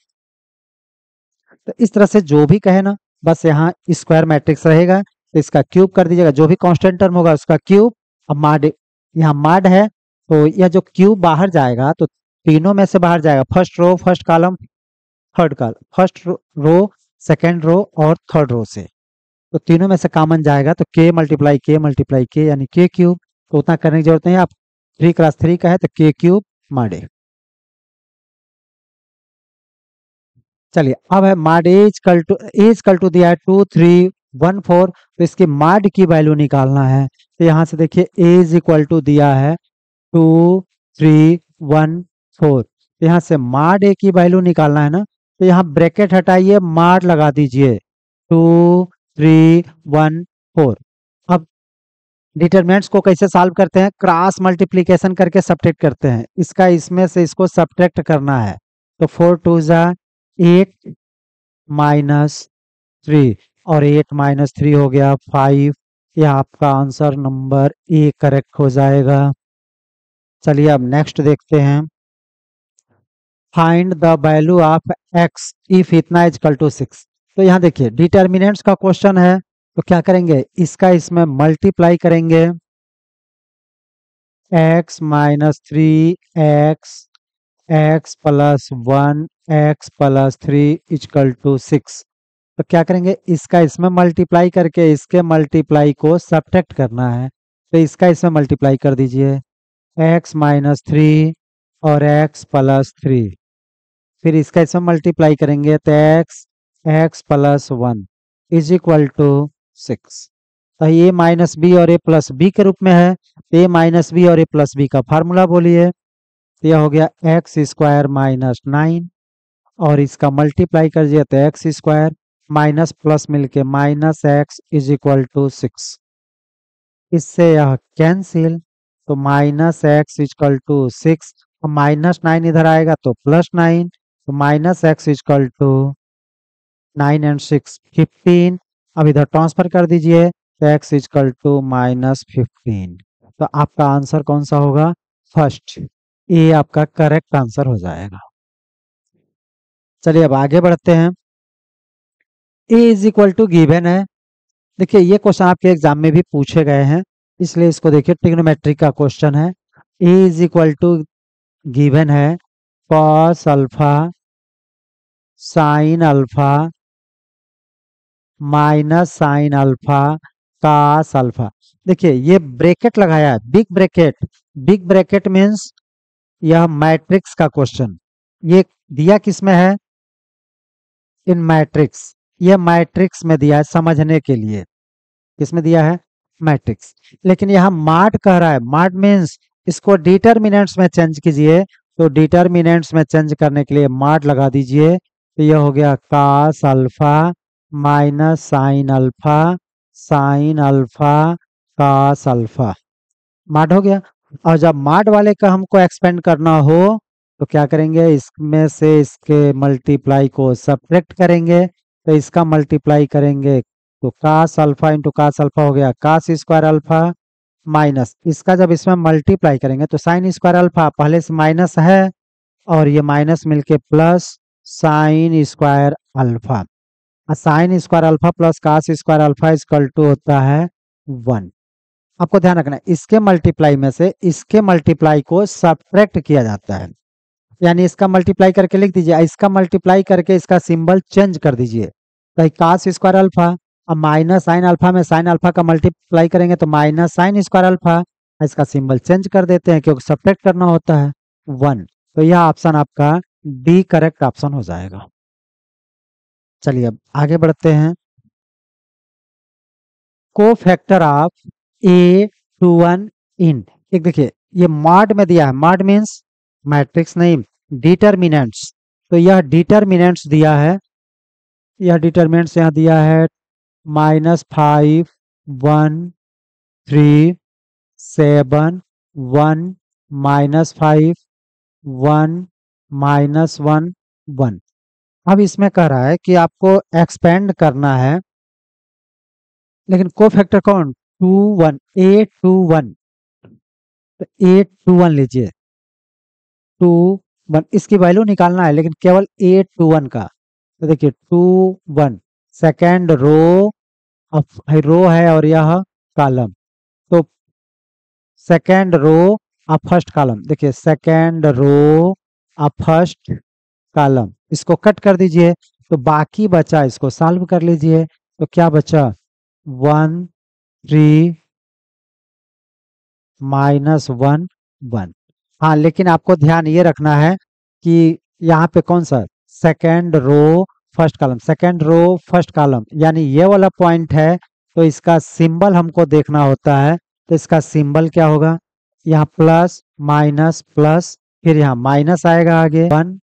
A: तो इस तरह से जो भी कहे ना, बस यहाँ स्क्वायर मैट्रिक्स रहेगा तो इसका क्यूब कर दीजिएगा, जो भी कांस्टेंट टर्म होगा उसका क्यूब। अब मॉड, यहाँ मॉड है तो यह जो क्यूब बाहर जाएगा तो तीनों में से बाहर जाएगा, first row, first column, third column, first row, second row और थर्ड रो से। तो तीनों में से कॉमन जाएगा तो के मल्टीप्लाई के यानी के क्यूब। तो उतना करने की जरूरत नहीं है। आप 3x3 का है तो के क्यूब मॉड ए। चलिए अब है मॉड ए इक्वल टू दिया है 2 3 1 4, तो इसके मॉड की वैल्यू निकालना है। तो यहाँ से देखिए ए इज इक्वल टू दिया है 2 3 1 4, यहाँ से मॉड ए की वैल्यू निकालना है ना, तो यहाँ ब्रैकेट हटाइए, मॉड लगा दीजिए 2 3 1 4। अब डिटरमिनेंट्स को कैसे सॉल्व करते हैं, क्रॉस मल्टीप्लिकेशन करके सब्ट्रैक्ट करते हैं। इसका इसमें से इसको सब्ट्रैक्ट करना है तो 4 2 जा 8 - 3 और 8 - 3 हो गया 5, ये आपका आंसर नंबर ए करेक्ट हो जाएगा। चलिए अब नेक्स्ट देखते हैं। Find the value of x if इतना इजकल टू 6। तो यहाँ देखिए डिटर्मिनेंट्स का क्वेश्चन है, तो क्या करेंगे, इसका इसमें मल्टीप्लाई करेंगे। X minus three X X plus one X plus three is equal to 6। तो क्या करेंगे, इसका इसमें मल्टीप्लाई करके इसके मल्टीप्लाई को सब्ट्रैक्ट करना है। तो इसका इसमें मल्टीप्लाई कर दीजिए, एक्स माइनस थ्री और एक्स प्लस थ्री। फिर इसका इसमें मल्टीप्लाई करेंगे तो X X plus one is equal to 6। तो ए माइनस बी और ए प्लस बी के रूप में है। ए माइनस बी और ए प्लस बी का फार्मूला बोलिए। तो यह हो गया एक्स स्क्वायर माइनस 9 और इसका मल्टीप्लाई कर दिया तो एक्स स्क्वायर माइनस प्लस मिलके minus X is equal to 6। इससे यह कैंसिल, तो minus X is equal to 6, minus 9 इधर आएगा तो प्लस 9, तो minus X is equal to 9 and 6 15। अब इधर ट्रांसफर कर दीजिए तो एक्स इजकल टू माइनस 15। तो आपका आंसर कौन सा होगा, फर्स्ट, ये आपका करेक्ट आंसर हो जाएगा। चलिए अब आगे बढ़ते हैं। ए इज इक्वल टू गिवन है। देखिए ये क्वेश्चन आपके एग्जाम में भी पूछे गए हैं, इसलिए इसको देखिए, ट्रिग्नोमेट्री का क्वेश्चन है। A is equal to given है cos alpha sin alpha minus sin alpha cos alpha. देखिए ये ब्रैकेट लगाया है, big bracket. Big bracket means यह मैट्रिक्स का क्वेश्चन। ये दिया किसमें है, इन मैट्रिक्स। यह मैट्रिक्स में दिया है समझने के लिए। किसमें दिया है, मैट्रिक्स। लेकिन यहाँ माड कह रहा है, माड मीन्स इसको डिटर्मिनेंट्स में चेंज कीजिए। तो डिटर्मिनेंट्स में चेंज करने के लिए माड लगा दीजिए। तो यह हो गया cos alpha minus sin alpha cos alpha. Mod हो गया। और जब माड वाले का हमको एक्सपेंड करना हो तो क्या करेंगे, इसमें से इसके मल्टीप्लाई को सब्ट्रैक्ट करेंगे। तो इसका मल्टीप्लाई करेंगे तो cos alpha into cos alpha हो गया कास स्क्वायर अल्फा, माइनस इसका जब इसमें मल्टीप्लाई करेंगे तो साइन स्क्वायर अल्फा पहले से माइनस है और ये माइनस मिलके plus sin square alpha. Sin square alpha plus cos square alpha equal to होता है 1। आपको ध्यान रखना है, इसके मल्टीप्लाई में से इसके मल्टीप्लाई को सब्ट्रैक्ट किया जाता है। यानी इसका मल्टीप्लाई करके लिख दीजिए, इसका मल्टीप्लाई करके इसका सिंबल चेंज कर दीजिए। तो कास स्क्वायर अल्फा, अब माइनस साइन अल्फा में साइन अल्फा का मल्टीप्लाई करेंगे तो माइनस साइन स्क्वायर अल्फा। इसका सिंबल चेंज कर देते हैं क्योंकि सब्ट्रैक्ट करना होता है 1। तो यह ऑप्शन आपका डी करेक्ट ऑप्शन हो जाएगा। चलिए अब आगे बढ़ते हैं। Cofactor of A two one in. एक देखिए ये मॉड में दिया है, मॉड मीन्स मैट्रिक्स नहीं, डिटर्मिनेंट्स। तो यह डिटर्मिनेंट्स दिया है, यह डिटर्मिनेंट्स यहाँ दिया है -5 1 3 7 1 -5 1 -1 1। अब इसमें कह रहा है कि आपको एक्सपेंड करना है, लेकिन को फैक्टर कौन, 2 1 821। तो 821 लीजिए, 2 1 इसकी वैल्यू निकालना है लेकिन केवल 821 का। तो देखिए 2 1 सेकेंड रो, अब रो है और यह कॉलम। तो सेकेंड रो अब फर्स्ट कॉलम, देखिए सेकेंड रो अब फर्स्ट कॉलम, इसको कट कर दीजिए तो बाकी बचा, इसको सॉल्व कर लीजिए। तो क्या बचा, 1 3 -1 1। हाँ लेकिन आपको ध्यान ये रखना है कि यहाँ पे कौन सा, second row first column, second row first column, यानी ये वाला पॉइंट है। तो इसका सिंबल हमको देखना होता है। तो इसका सिंबल क्या होगा, यहाँ प्लस माइनस प्लस, फिर यहाँ माइनस आएगा आगे 1।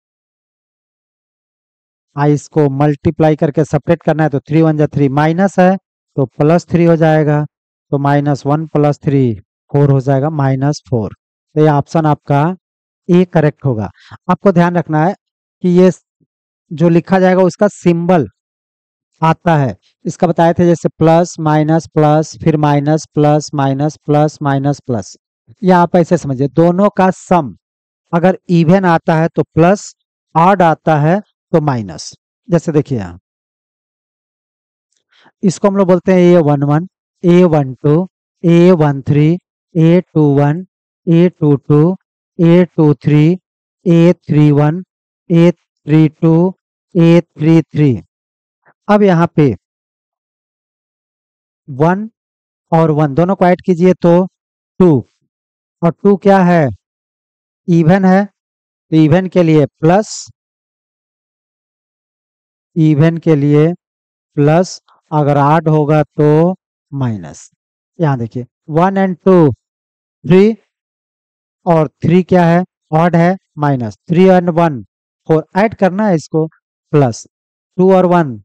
A: इसको मल्टीप्लाई करके सेपरेट करना है तो 3 1 जा 3 माइनस है तो +3 हो जाएगा। तो -1 + 3 4 हो जाएगा -4। तो ये ऑप्शन आपका ए करेक्ट होगा। आपको ध्यान रखना है कि ये जो लिखा जाएगा उसका सिंबल आता है, इसका बताए थे जैसे प्लस माइनस प्लस फिर minus plus minus plus minus plus, या आप ऐसे समझिए दोनों का सम अगर इवन आता है तो प्लस, ऑड आता है तो माइनस। जैसे देखिए यहाँ इसको हम लोग बोलते हैं A11, A12, A13, A21, A22, A23, A31, A32, A33। अब यहाँ पे 1 और 1 दोनों को ऐड कीजिए तो 2, और 2 क्या है, इवन है, तो इवन के लिए प्लस, इवन के लिए प्लस, अगर आड होगा तो माइनस। यहाँ देखिए 1 एंड 2 3, और 3 क्या है, ऑड है, माइनस 3 एंड 1 4, ऐड करना है इसको, प्लस 2 और 1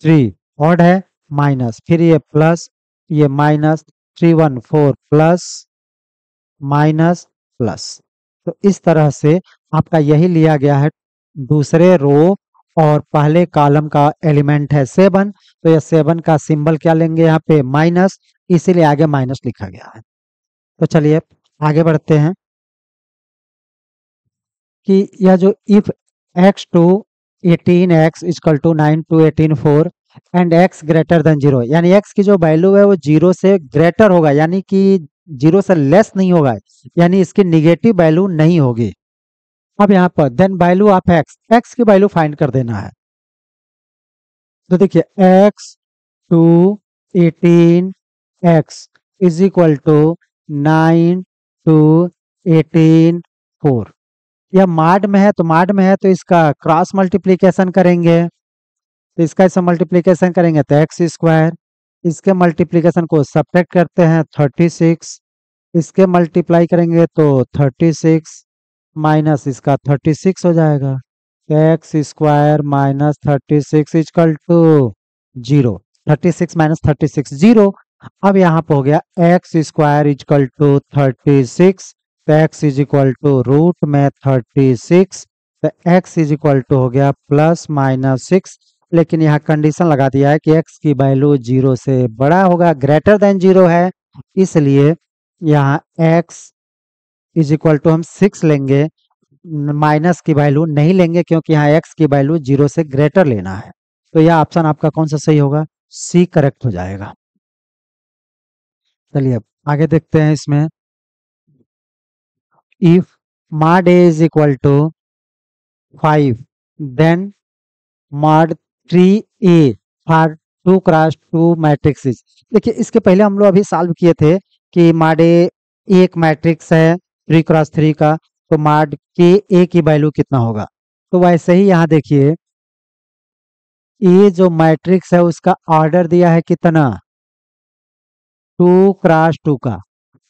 A: 3, ऑड है, माइनस, फिर ये प्लस, ये माइनस, 3 1 4 प्लस माइनस प्लस। तो इस तरह से आपका यही लिया गया है, दूसरे रो और पहले कॉलम का एलिमेंट है 7, तो ये 7 का सिंबल क्या लेंगे यहाँ पे, माइनस, इसीलिए आगे माइनस लिखा गया है। तो चलिए आगे बढ़ते हैं कि यह जो if x two 18x equal to 9 two 18 4 and x greater than 0, यानी x की जो वैल्यू है वो 0 से ग्रेटर होगा, यानी कि 0 से लेस नहीं होगा, यानी इसकी निगेटिव वैल्यू नहीं होगी। अब यहाँ पर देन वैल्यू ऑफ x की वैल्यू फाइंड कर देना है। तो देखिए x two 18x is equal to 9 two 18 4। यह माड में है, तो माड में है तो इसका क्रॉस मल्टीप्लिकेशन करेंगे, तो इसका ऐसा मल्टीप्लिकेशन करेंगे तो एक्स स्क्वायर, इसके मल्टीप्लिकेशन को सब्ट्रैक्ट करते हैं 36, इसके मल्टीप्लाई करेंगे तो 36 माइनस इसका 36 हो जाएगा, X square minus 36 equal to 0, 36 minus 36 0। अब यहाँ पे हो गया एक्स स्क्वायर इक्वल टू 36, तो X is equal to root में 36, तो एक्स इज इक्वल टू हो गया प्लस माइनस 6, लेकिन यहाँ कंडीशन लगा दिया है कि एक्स की वैल्यू 0 से बड़ा होगा, ग्रेटर देन 0 है, इसलिए यहाँ एक्स इज इक्वल टू हम 6 लेंगे, माइनस की वैल्यू नहीं लेंगे क्योंकि यहाँ एक्स की वैल्यू 0 से ग्रेटर लेना है। तो यह ऑप्शन आपका कौन सा सही होगा, सी करेक्ट हो जाएगा। चलिए अब आगे देखते हैं इसमें, if mod a is equal to 5 then mod 3a for 2 cross 2 matrix. देखिए इसके पहले हम लोग अभी सॉल्व किए थे कि mod a एक मैट्रिक्स है 3 क्रॉस 3 का, तो mod के a की वैल्यू कितना होगा। तो वैसे ही यहाँ देखिए ये जो मैट्रिक्स है उसका ऑर्डर दिया है कितना, 2 क्रॉस 2 का।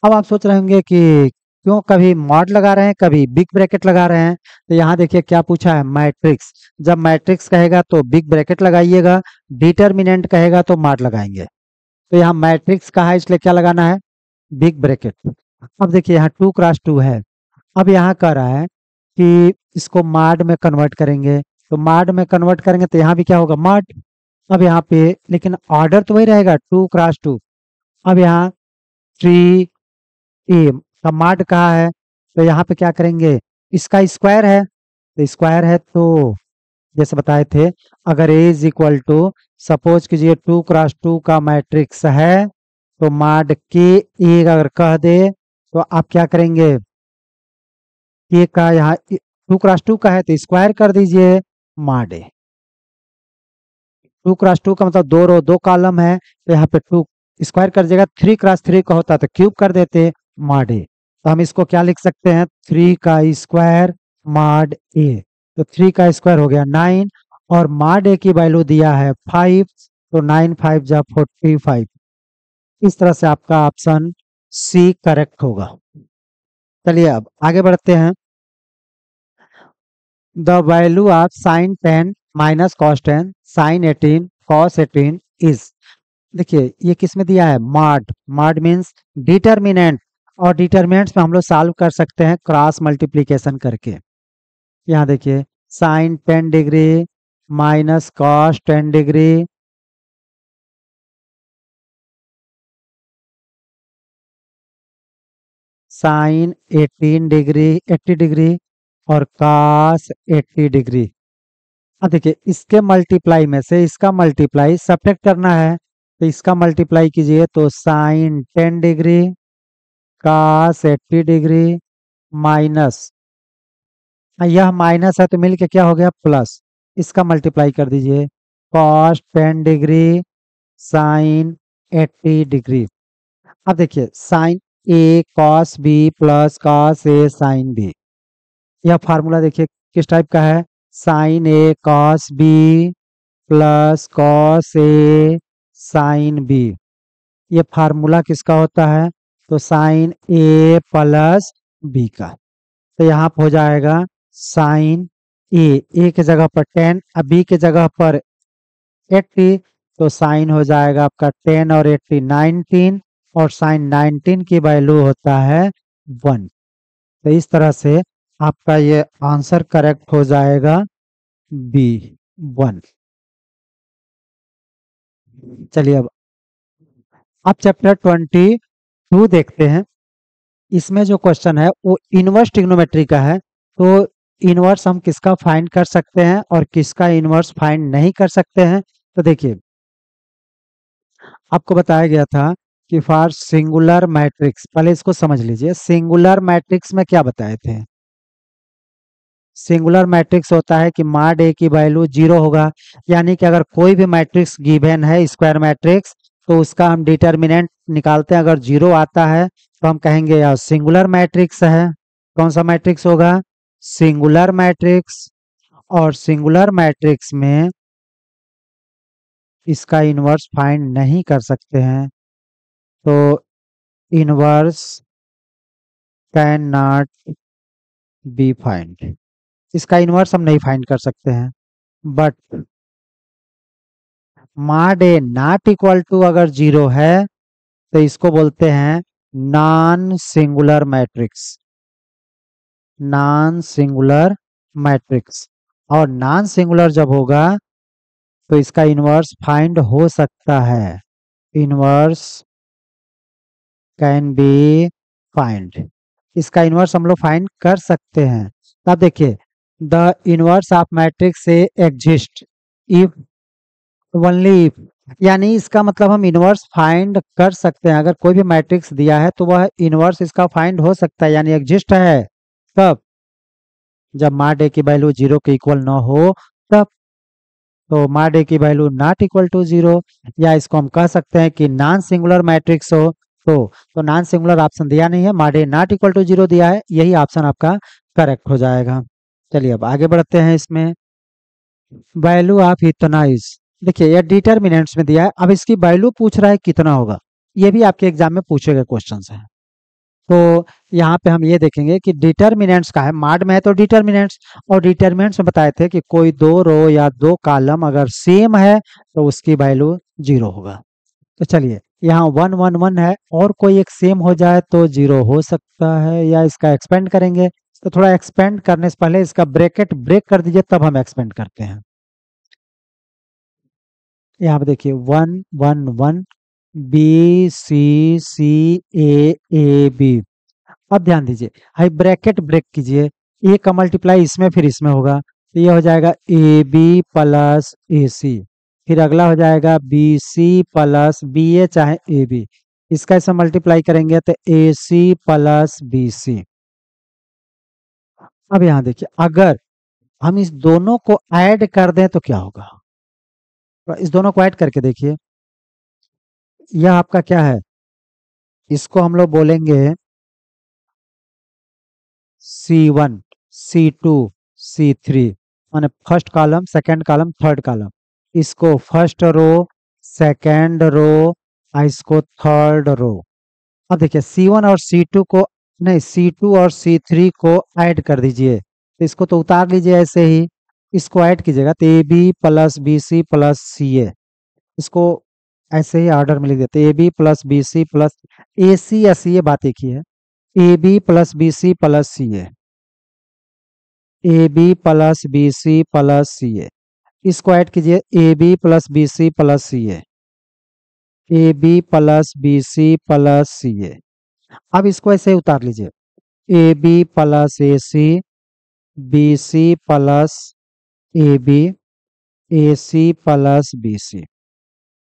A: अब आप सोच रहे होंगे कि क्यों कभी मॉड लगा रहे हैं कभी बिग ब्रैकेट लगा रहे हैं, तो यहाँ देखिए क्या पूछा है, मैट्रिक्स। जब मैट्रिक्स कहेगा तो बिग ब्रैकेट लगाइएगा, डिटर्मिनेंट कहेगा तो मॉड लगाएंगे। तो यहाँ मैट्रिक्स का है इसलिए क्या लगाना है, बिग ब्रैकेट। अब देखिए यहाँ 2 क्रॉस 2 है, अब यहाँ कह रहा है कि इसको मॉड में कन्वर्ट करेंगे, तो मॉड में कन्वर्ट करेंगे तो यहाँ भी क्या होगा, मॉड। अब यहाँ पे लेकिन ऑर्डर तो वही रहेगा 2 क्रॉस 2। अब यहाँ 3 ए का मॉड कहा है, तो यहाँ पे क्या करेंगे, इसका स्क्वायर है, तो स्क्वायर है तो जैसे बताए थे अगर ए इज इक्वल टू सपोज कीजिए 2 क्रॉस 2 का मैट्रिक्स है, तो मॉड के ए अगर कह दे तो आप क्या करेंगे, के का यहाँ 2 क्रॉस 2 का है तो स्क्वायर कर दीजिए मॉड ए। 2 क्रॉस 2 का मतलब 2 रो 2 कॉलम है, तो यहाँ पे 2 स्क्वायर कर देगा, 3 क्रॉस 3 का होता तो क्यूब कर देते मॉड ए। तो हम इसको क्या लिख सकते हैं, 3 का स्क्वायर मॉड ए, तो 3 का स्क्वायर हो गया 9, और मॉड ए की वैल्यू दिया है 5, तो 9 5 जा 45। इस तरह से आपका ऑप्शन सी करेक्ट होगा। चलिए अब आगे बढ़ते हैं, the value of sin 10 minus cos 10 sin 18 cos 18 is. देखिए ये किस में दिया है, मॉड। मॉड मीन्स डिटर्मिनेंट, और डिटर्मिनेंट्स में हम लोग सॉल्व कर सकते हैं क्रॉस मल्टीप्लिकेशन करके। यहाँ देखिए sin 10 degree minus cos 10 degree sin 18 degree 80 degree और कॉस 80 डिग्री। अब देखिए इसके मल्टीप्लाई में से इसका मल्टीप्लाई सब्ट्रैक्ट करना है, तो इसका मल्टीप्लाई कीजिए तो sin 10 degree cos 80 degree minus, यह माइनस है तो मिलके क्या हो गया प्लस, इसका मल्टीप्लाई कर दीजिए कॉस 10 डिग्री साइन 80 डिग्री। अब देखिए sign A cos B plus cos A sine B, यह फार्मूला देखिए किस टाइप का है, sign A cos B plus cos A sine B. ये फार्मूला किसका होता है, तो साइन ए प्लस बी का। तो यहाँ पर हो जाएगा साइन ए के जगह पर 10 और बी के जगह पर 80, तो साइन हो जाएगा आपका 10 और 80 19, और साइन 19 की वैल्यू होता है 1। तो इस तरह से आपका ये आंसर करेक्ट हो जाएगा बी 1। चलिए अब चैप्टर 22 देखते हैं। इसमें जो क्वेश्चन है वो इनवर्स ट्रिग्नोमेट्री का है। तो इनवर्स हम किसका फाइंड कर सकते हैं और किसका इनवर्स फाइंड नहीं कर सकते हैं। तो देखिए आपको बताया गया था कि फॉर सिंगुलर मैट्रिक्स, पहले इसको समझ लीजिए, सिंगुलर मैट्रिक्स में क्या बताए थे। सिंगुलर मैट्रिक्स होता है कि मॉड ए की वैल्यू 0 होगा, यानी कि अगर कोई भी मैट्रिक्स गिवन है स्क्वायर मैट्रिक्स तो उसका हम डिटर्मिनेंट निकालते हैं, अगर 0 आता है तो हम कहेंगे यह सिंगुलर मैट्रिक्स है। कौन सा मैट्रिक्स होगा, सिंगुलर मैट्रिक्स। और सिंगुलर मैट्रिक्स में इसका इनवर्स फाइंड नहीं कर सकते हैं, तो inverse can not be find, इसका इनवर्स हम नहीं फाइंड कर सकते हैं। But mod A not equal to अगर 0 है तो इसको बोलते हैं non singular matrix, non singular matrix. और नॉन सिंगुलर जब होगा तो इसका इनवर्स फाइंड हो सकता है, इनवर्स कैन बी फाइंड, इसका इनवर्स हम लोग फाइंड कर सकते हैं। अब देखिए the inverse of matrix A exist if only if, यानी इसका मतलब हम इनवर्स फाइंड कर सकते हैं, अगर कोई भी मैट्रिक्स दिया है तो वह इनवर्स इसका फाइंड हो सकता है, यानी एग्जिस्ट है तब, जब मॉड ए की वैल्यू 0 के इक्वल ना हो तब। तो मॉड ए की वैल्यू नॉट इक्वल टू 0, या इसको हम कह सकते हैं कि नॉन सिंगुलर मैट्रिक्स हो तो नॉन सिंगुलर ऑप्शन दिया नहीं है, mod A not equal to 0 दिया है, यही ऑप्शन आपका करेक्ट हो जाएगा। चलिए अब आगे बढ़ते हैं। इसमें वैल्यू ऑफ इतना इज, देखिए ये डिटर्मिनेंट्स में दिया है, अब इसकी वैल्यू पूछ रहा है कितना होगा, ये भी आपके एग्जाम में पूछे गए क्वेश्चन है। तो यहाँ पे हम ये देखेंगे कि डिटर्मिनेंट्स का है, मॉड में है तो डिटर्मिनेंट्स, और डिटर्मिनेंट्स में बताए थे कि कोई 2 रो या 2 कॉलम अगर सेम है तो उसकी वैल्यू 0 होगा। तो चलिए यहाँ 1 1 1 है, और कोई एक सेम हो जाए तो 0 हो सकता है, या इसका एक्सपेंड करेंगे तो थोड़ा एक्सपेंड करने से पहले इसका ब्रैकेट ब्रेक कर दीजिए तब हम एक्सपेंड करते हैं। यहाँ पे देखिए 1 1 1 B C C A B. अब ध्यान दीजिए, हाई ब्रैकेट ब्रेक कीजिए, ए का मल्टीप्लाई इसमें फिर इसमें होगा, तो ये हो जाएगा ए बी प्लस ए सी, फिर अगला हो जाएगा बी सी प्लस बी ए चाहे ए बी, इसका इसमें मल्टीप्लाई करेंगे तो ए सी प्लस बी सी। अब यहाँ देखिए अगर हम इस दोनों को ऐड कर दें तो क्या होगा, तो इस दोनों को ऐड करके देखिए, यह आपका क्या है, इसको हम लोग बोलेंगे C1 C2 C3, माने first column second column third column, इसको फर्स्ट रो सेकंड रो और इसको थर्ड रो। अब देखिए C1 और C2 को नहीं, C2 और C3 को ऐड कर दीजिए, तो इसको तो उतार लीजिए ऐसे ही, इसको ऐड कीजिएगा तो A B plus B C plus C A, इसको ऐसे ही ऑर्डर में लिख देते, A B plus B C plus A C या सी ए, बात एक ही है, A B plus B C plus C A, A B plus B C plus C A, इसको ऐड कीजिए A B plus B C plus C A, A B plus B C plus C A. अब इसको ऐसे उतार लीजिए, A B plus A C, B C plus A B, A C plus B C.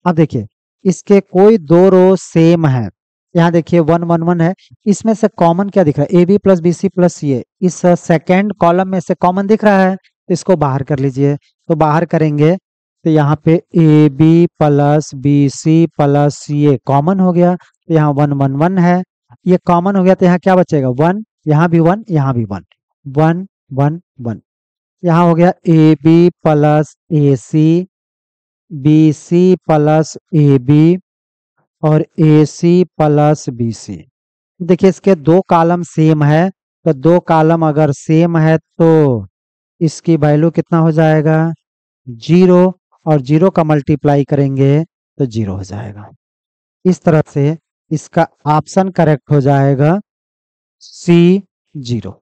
A: अब देखिए इसके कोई दो रो सेम है, यहाँ देखिए 1 1 1 है, इसमें से कॉमन क्या दिख रहा है, A B plus B C plus C A, इस सेकेंड कॉलम में से कॉमन दिख रहा है, तो इसको बाहर कर लीजिए। तो बाहर करेंगे तो यहाँ पे A B plus B C plus C A common हो गया, तो यहाँ 1 1 1 है, ये कॉमन हो गया, तो यहाँ क्या बचेगा 1, यहाँ भी 1, यहाँ भी 1, 1 1 1। यहाँ हो गया A B plus A C, B C plus A B और ए सी प्लस बी सी। देखिए इसके दो कॉलम सेम है, तो दो कॉलम अगर सेम है तो इसकी वैल्यू कितना हो जाएगा 0, और 0 का मल्टीप्लाई करेंगे तो 0 हो जाएगा। इस तरह से इसका ऑप्शन करेक्ट हो जाएगा सी 0।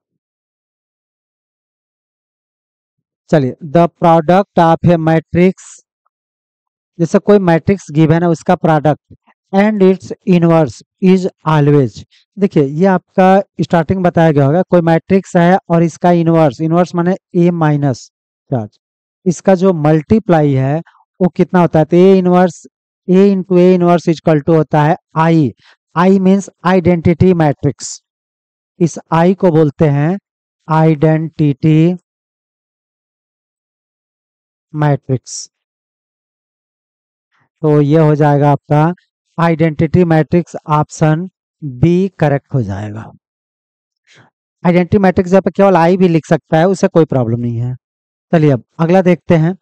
A: चलिए, the product of A matrix, जैसे कोई मैट्रिक्स गिवन है उसका product and it's inverse is always. देखिए ये आपका स्टार्टिंग बताया गया होगा, कोई मैट्रिक्स है और इसका इनवर्स, इनवर्स माने ए माइनस चार्ज, इसका जो मल्टीप्लाई है वो कितना होता है, तो A inverse, A into A inverse equal to होता है I. I means identity matrix, इस आई को बोलते हैं आइडेंटिटी मैट्रिक्स। तो ये हो जाएगा आपका identity matrix, option B correct हो जाएगा। आइडेंटिटी मैट्रिक्स जब केवल आई भी लिख सकता है, उसे कोई प्रॉब्लम नहीं है। चलिए अब अगला देखते हैं,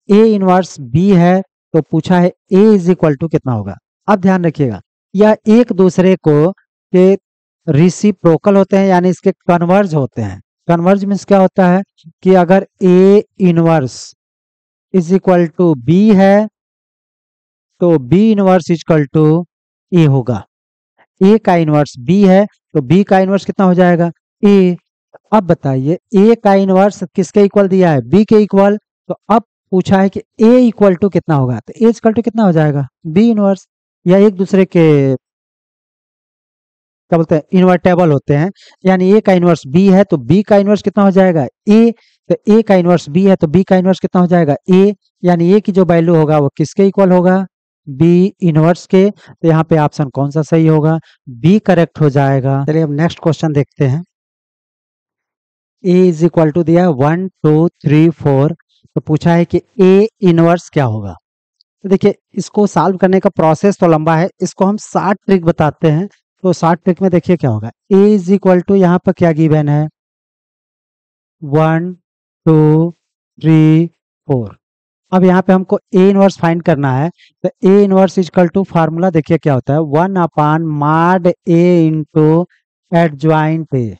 A: ए इनवर्स बी है, तो पूछा है ए इज इक्वल टू कितना होगा। अब ध्यान रखिएगा यह एक दूसरे को के रिसिप्रोकल होते हैं, यानी इसके कन्वर्ज होते हैं। कन्वर्ज मीन्स क्या होता है कि अगर A inverse is equal to B है तो B inverse equal to A होगा। ए का इनवर्स बी है तो बी का इनवर्स कितना हो जाएगा ए। अब बताइए ए का इनवर्स किसके इक्वल दिया है, बी के इक्वल, तो अब पूछा है कि ए इक्वल टू कितना होगा, तो ए इक्वल टू कितना हो जाएगा बी इनवर्स। या एक दूसरे के क्या बोलते हैं इन्वर्टेबल होते हैं, यानी ए का इनवर्स बी है तो बी का इनवर्स कितना हो जाएगा ए, तो ए का इनवर्स बी है तो बी का इनवर्स कितना हो जाएगा ए, यानी ए की जो वैल्यू होगा वो किसके इक्वल होगा बी इनवर्स के। तो यहाँ पे ऑप्शन कौन सा सही होगा, बी करेक्ट हो जाएगा। चलिए अब नेक्स्ट क्वेश्चन देखते हैं, ए इज इक्वल टू दिया 1 2 3 4, तो पूछा है कि ए इनवर्स क्या होगा। तो देखिए इसको सॉल्व करने का प्रोसेस तो लंबा है, इसको हम 60 ट्रिक बताते हैं। तो 60 ट्रिक में देखिए क्या होगा, ए इज इक्वल टू यहाँ पर क्या गिवन है 1 2 3 4। अब यहाँ पे हमको ए इनवर्स फाइंड करना है, तो A inverse equal to formula देखिए क्या होता है 1/mod ए इंटू एडजॉइंट ए।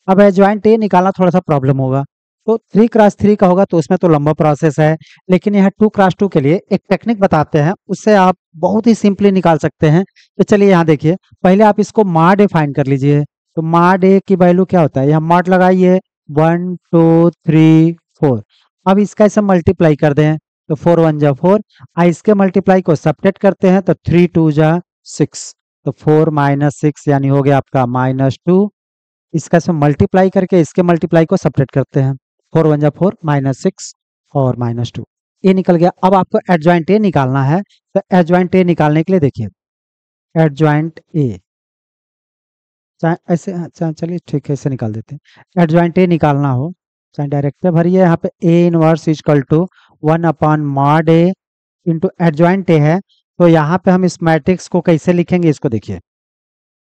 A: अब एडजॉइंट ए निकालना थोड़ा सा प्रॉब्लम होगा, तो 3x3 का होगा तो उसमें तो लंबा प्रोसेस है, लेकिन यहाँ 2x2 के लिए एक टेक्निक बताते हैं, उससे आप बहुत ही सिंपली निकाल सकते हैं। तो चलिए यहाँ देखिए, पहले आप इसको मॉड ए फाइंड कर लीजिए। तो मॉड ए की वैल्यू क्या होता है, यहाँ मॉड लगाइए 1 2 3 4। अब इसका ऐसे मल्टीप्लाई कर दें तो 4 1 जा 4, इसके मल्टीप्लाई को सब्ट्रैक्ट करते हैं तो 3 2 जा 6, तो 4 - 6 यानी हो गया आपका -2। इसका से मल्टीप्लाई करके इसके मल्टीप्लाई को सब्ट्रैक्ट करते हैं, 4 1 जा 4 -6 और -2, ये निकल गया। अब आपको एडजॉइंट ए निकालना है, तो एडजॉइंट ए निकालने के लिए देखिए एडजॉइंट ए ऐसे, अच्छा चलिए ठीक है ऐसे निकाल देते हैं। एडजॉइंट ए निकालना हो चाहे डायरेक्ट भरिए, यहाँ पे A inverse equal to 1/mod A into adjoint A है। तो यहाँ पे हम इस मैट्रिक्स को कैसे लिखेंगे, इसको देखिए,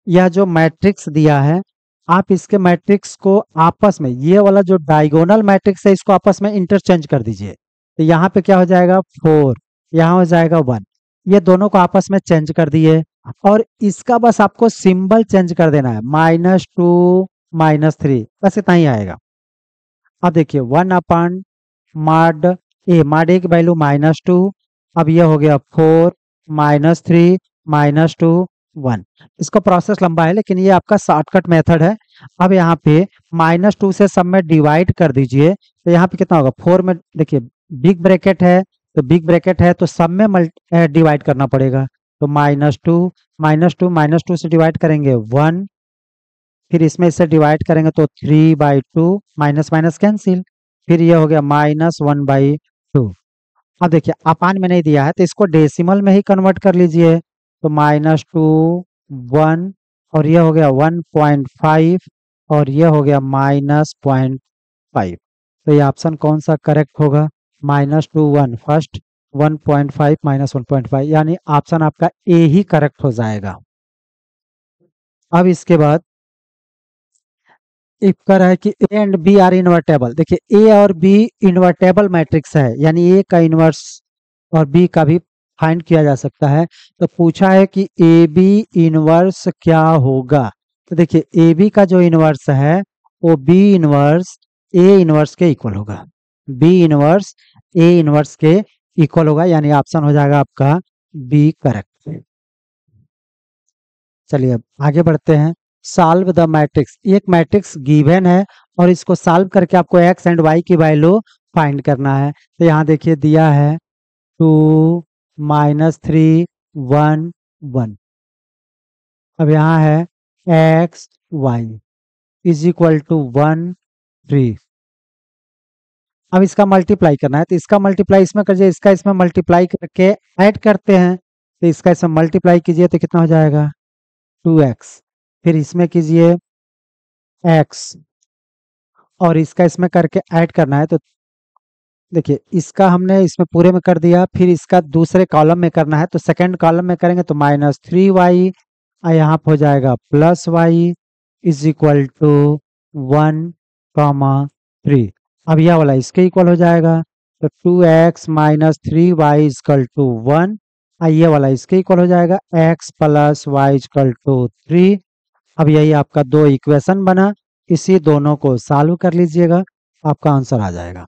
A: यह जो मैट्रिक्स दिया है आप इसके मैट्रिक्स को आपस में, ये वाला जो डायगोनल मैट्रिक्स है इसको आपस में इंटरचेंज कर दीजिए। तो यहाँ पे क्या हो जाएगा 4, यहाँ हो जाएगा 1, ये दोनों को आपस में चेंज कर दिए, और इसका बस आपको सिंबल चेंज कर देना है -2 -3, बस इतना ही आएगा। अब देखिए 1/mod ए की वैल्यू -2, अब ये हो गया 4 -3 -2 1। इसका प्रोसेस लंबा है लेकिन ये आपका शॉर्टकट मेथड है। अब यहाँ पे -2 से सब में डिवाइड कर दीजिए, तो यहाँ पे कितना होगा 4 में देखिए बिग ब्रैकेट है, तो बिग ब्रैकेट है तो सब में डिवाइड करना पड़ेगा, तो -2 से डिवाइड करेंगे 1, फिर इसमें इससे डिवाइड करेंगे तो 3/2, माइनस माइनस कैंसिल, फिर ये हो गया -1/2। अब देखिए अपान में नहीं दिया है तो इसको डेसिमल में ही कन्वर्ट कर लीजिए, तो -2 1 और ये हो गया 1.5 और ये हो गया -0.5। तो ये ऑप्शन कौन सा करेक्ट होगा? -2 1 फर्स्ट, 1.5 -1.5, यानी ऑप्शन आपका ए ही करेक्ट हो जाएगा। अब इसके बाद इफ कर है कि A and B are invertible. देखिए ए और बी इन्वर्टेबल मैट्रिक्स है, यानी ए का इन्वर्स और बी का भी फाइंड किया जा सकता है। तो पूछा है कि ए बी इनवर्स क्या होगा। तो देखिए ए बी का जो इनवर्स है वो बी इनवर्स ए इनवर्स के इक्वल होगा, बी इनवर्स ए इनवर्स के इक्वल होगा, यानी ऑप्शन हो जाएगा आपका बी करेक्ट। चलिए अब आगे बढ़ते हैं। Solve the matrix. एक मैट्रिक्स गिवन है और इसको सॉल्व करके आपको एक्स एंड वाई की वैल्यू फाइंड करना है। तो यहाँ देखिए दिया है 2 -3 1 1। अब यहाँ है X Y is equal to 1 3। अब इसका मल्टीप्लाई करना है, तो इसका मल्टीप्लाई इसमें करिए, इसका इसमें मल्टीप्लाई करके ऐड करते हैं। तो इसका इसमें मल्टीप्लाई कीजिए तो कितना हो जाएगा 2x, फिर इसमें कीजिए x और इसका इसमें करके ऐड करना है। तो देखिए इसका हमने इसमें पूरे में कर दिया, फिर इसका दूसरे कॉलम में करना है। तो सेकंड कॉलम में करेंगे तो -3y और यहाँ पे हो जाएगा +y इज इक्वल टू 1, 3। अब यह वाला इसके इक्वल हो जाएगा, तो 2x - 3y इक्वल टू 1। ये वाला इसके इक्वल हो जाएगा x + y इक्वल टू 3। अब यही आपका दो इक्वेशन बना, इसी दोनों को सॉल्व कर लीजिएगा, आपका आंसर आ जाएगा।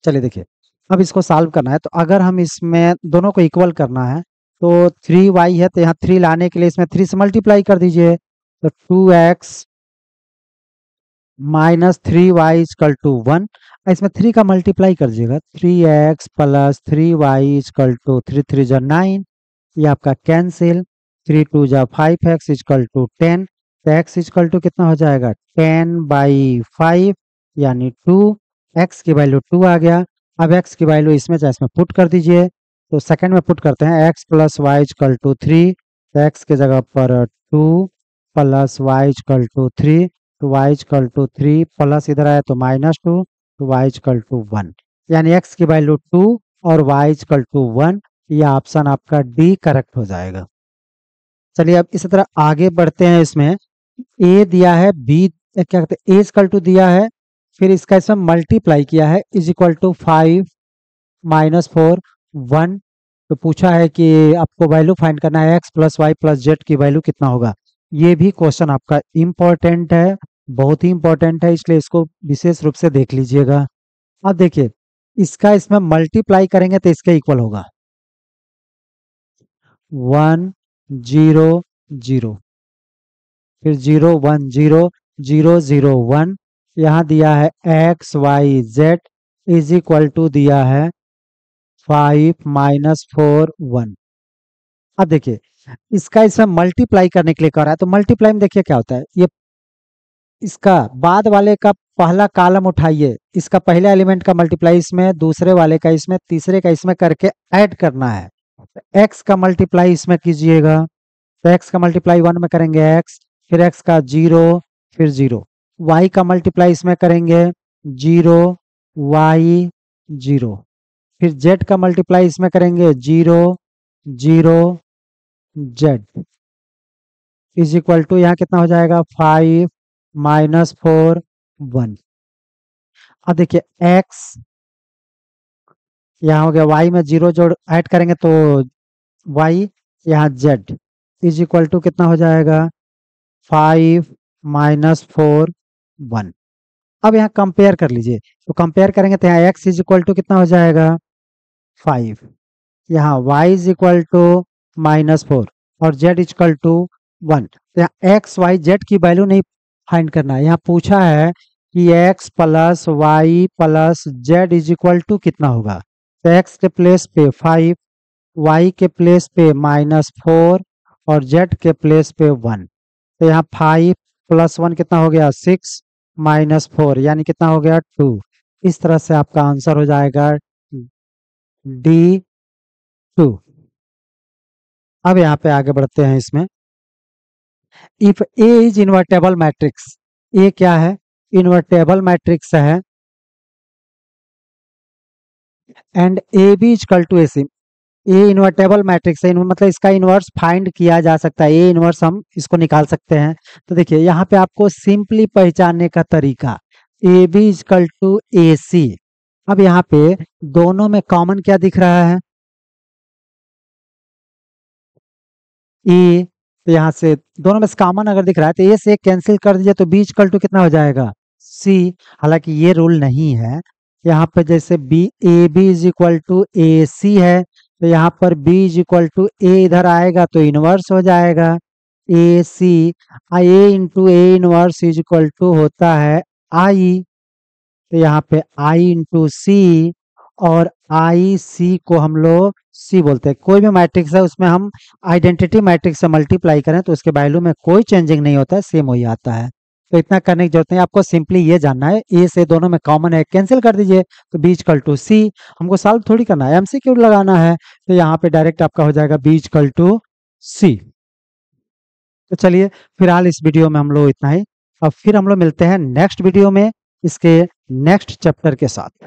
A: चलिए देखिए अब इसको सॉल्व करना है। तो अगर हम इसमें दोनों को इक्वल करना है तो 3y है, तो यहाँ 3 लाने के लिए इसमें 3 से मल्टीप्लाई कर दीजिए, तो 2x - 3y इक्वल टू 1। इसमें 3 का मल्टीप्लाई कर दीजिएगा, 3x + 3y इक्वल टू 3 3 जा 9, ये आपका कैंसिल, 3 2 जा 5x इक्वल टू 10। तो x इक्वल टू कितना हो जाएगा 10/5 यानी 2। x की वैल्यू 2 आ गया। अब x की वैल्यू इसमें चाहे इसमें पुट कर दीजिए, तो सेकंड में पुट करते हैं x + y इक्वल टू 3। तो x की जगह पर 2 + y इक्वल टू 3, तो y इक्वल टू 3 प्लस इधर आया तो -2, तो y इक्वल टू 1, यानी x की वैल्यू 2 और y इक्वल टू 1। ये ऑप्शन आपका डी करेक्ट हो जाएगा। चलिए अब इसी तरह आगे बढ़ते हैं। इसमें a दिया है, b क्या कहते हैं a इक्वल टू दिया है, फिर इसका इसमें मल्टीप्लाई किया है इज इक्वल टू 5 -4 1। तो पूछा है कि आपको वैल्यू फाइंड करना है x + y + z की वैल्यू कितना होगा। ये भी क्वेश्चन आपका इम्पोर्टेंट है, बहुत ही इम्पोर्टेंट है, इसलिए इसको विशेष रूप से देख लीजिएगा। अब देखिए इसका इसमें मल्टीप्लाई करेंगे तो इसके इक्वल होगा 1 0 0, फिर 0 1 0 0 0 1। यहाँ दिया है x y z is equal to दिया है 5 -4 1। अब देखिए इसका इसमें मल्टीप्लाई करने के लिए कह रहा है, तो मल्टीप्लाई में देखिए क्या होता है, ये इसका बाद वाले का पहला कॉलम उठाइए, इसका पहले एलिमेंट का मल्टीप्लाई इसमें, दूसरे वाले का इसमें, तीसरे का इसमें करके ऐड करना है। x का मल्टीप्लाई इसमें कीजिएगा, तो x का मल्टीप्लाई 1 में करेंगे x, फिर x का 0 फिर 0, y का मल्टीप्लाई इसमें करेंगे 0 y 0, फिर z का मल्टीप्लाई इसमें करेंगे 0 0 z इज इक्वल टू यहाँ कितना हो जाएगा 5 -4 1। अब देखिए x यहाँ हो गया, y में 0 जोड़ ऐड करेंगे तो y, यहाँ z इज इक्वल टू कितना हो जाएगा 5 -4 1। अब यहाँ कंपेयर कर लीजिए, तो कंपेयर करेंगे तो यहाँ x इज इक्वल टू कितना हो जाएगा 5, यहाँ y इज इक्वल टू -4 और z इक्वल टू 1। तो यहाँ x y z की वैल्यू नहीं फाइंड करना है, यहाँ पूछा है कि x + y + z is equal to कितना होगा। तो x के प्लेस पे 5 y के प्लेस पे -4 और z के प्लेस पे 1। तो यहाँ 5 + 1 कितना हो गया 6 -4 यानी कितना हो गया 2। इस तरह से आपका आंसर हो जाएगा D2। अब यहाँ पे आगे बढ़ते हैं इसमें। If A is invertible matrix, A क्या है? इन्वर्टेबल मैट्रिक्स है। And A B equal to A C, A invertible matrix है, मतलब इसका इन्वर्स फाइंड किया जा सकता है, ए इन्वर्स हम इसको निकाल सकते हैं। तो देखिए यहाँ पे आपको सिंपली पहचानने का तरीका, ए बी इक्वल टू ए सी। अब यहाँ पे दोनों में कॉमन क्या दिख रहा है? ए। तो यहाँ से दोनों में से कॉमन अगर दिख रहा है तो ए से कैंसिल कर दीजिए तो बी इक्वल टू कितना हो जाएगा सी। हालांकि ये रूल नहीं है। यहाँ पर जैसे B A B is equal to A C है तो यहाँ पर B is equal to A इधर आएगा तो इनवर्स हो जाएगा A C. A into A inverse is equal to होता है आई। तो यहाँ पे आई इंटू सी, और आई सी को हम लोग सी बोलते हैं। कोई भी मैट्रिक्स है उसमें हम आइडेंटिटी मैट्रिक्स से मल्टीप्लाई करें तो उसके वैल्यू में कोई चेंजिंग नहीं होता है, सेम वही आता है। तो इतना करने की जरूरत नहीं, आपको सिंपली ये जानना है ए से दोनों में कॉमन है, कैंसिल कर दीजिए तो बी इक्वल टू सी। हमको सॉल्व थोड़ी करना है, एमसीक्यू लगाना है। तो यहाँ पे डायरेक्ट आपका हो जाएगा बी इक्वल टू सी। तो चलिए फिलहाल इस वीडियो में हम लोग इतना ही। अब फिर हम लोग मिलते हैं नेक्स्ट वीडियो में इसके नेक्स्ट चैप्टर के साथ।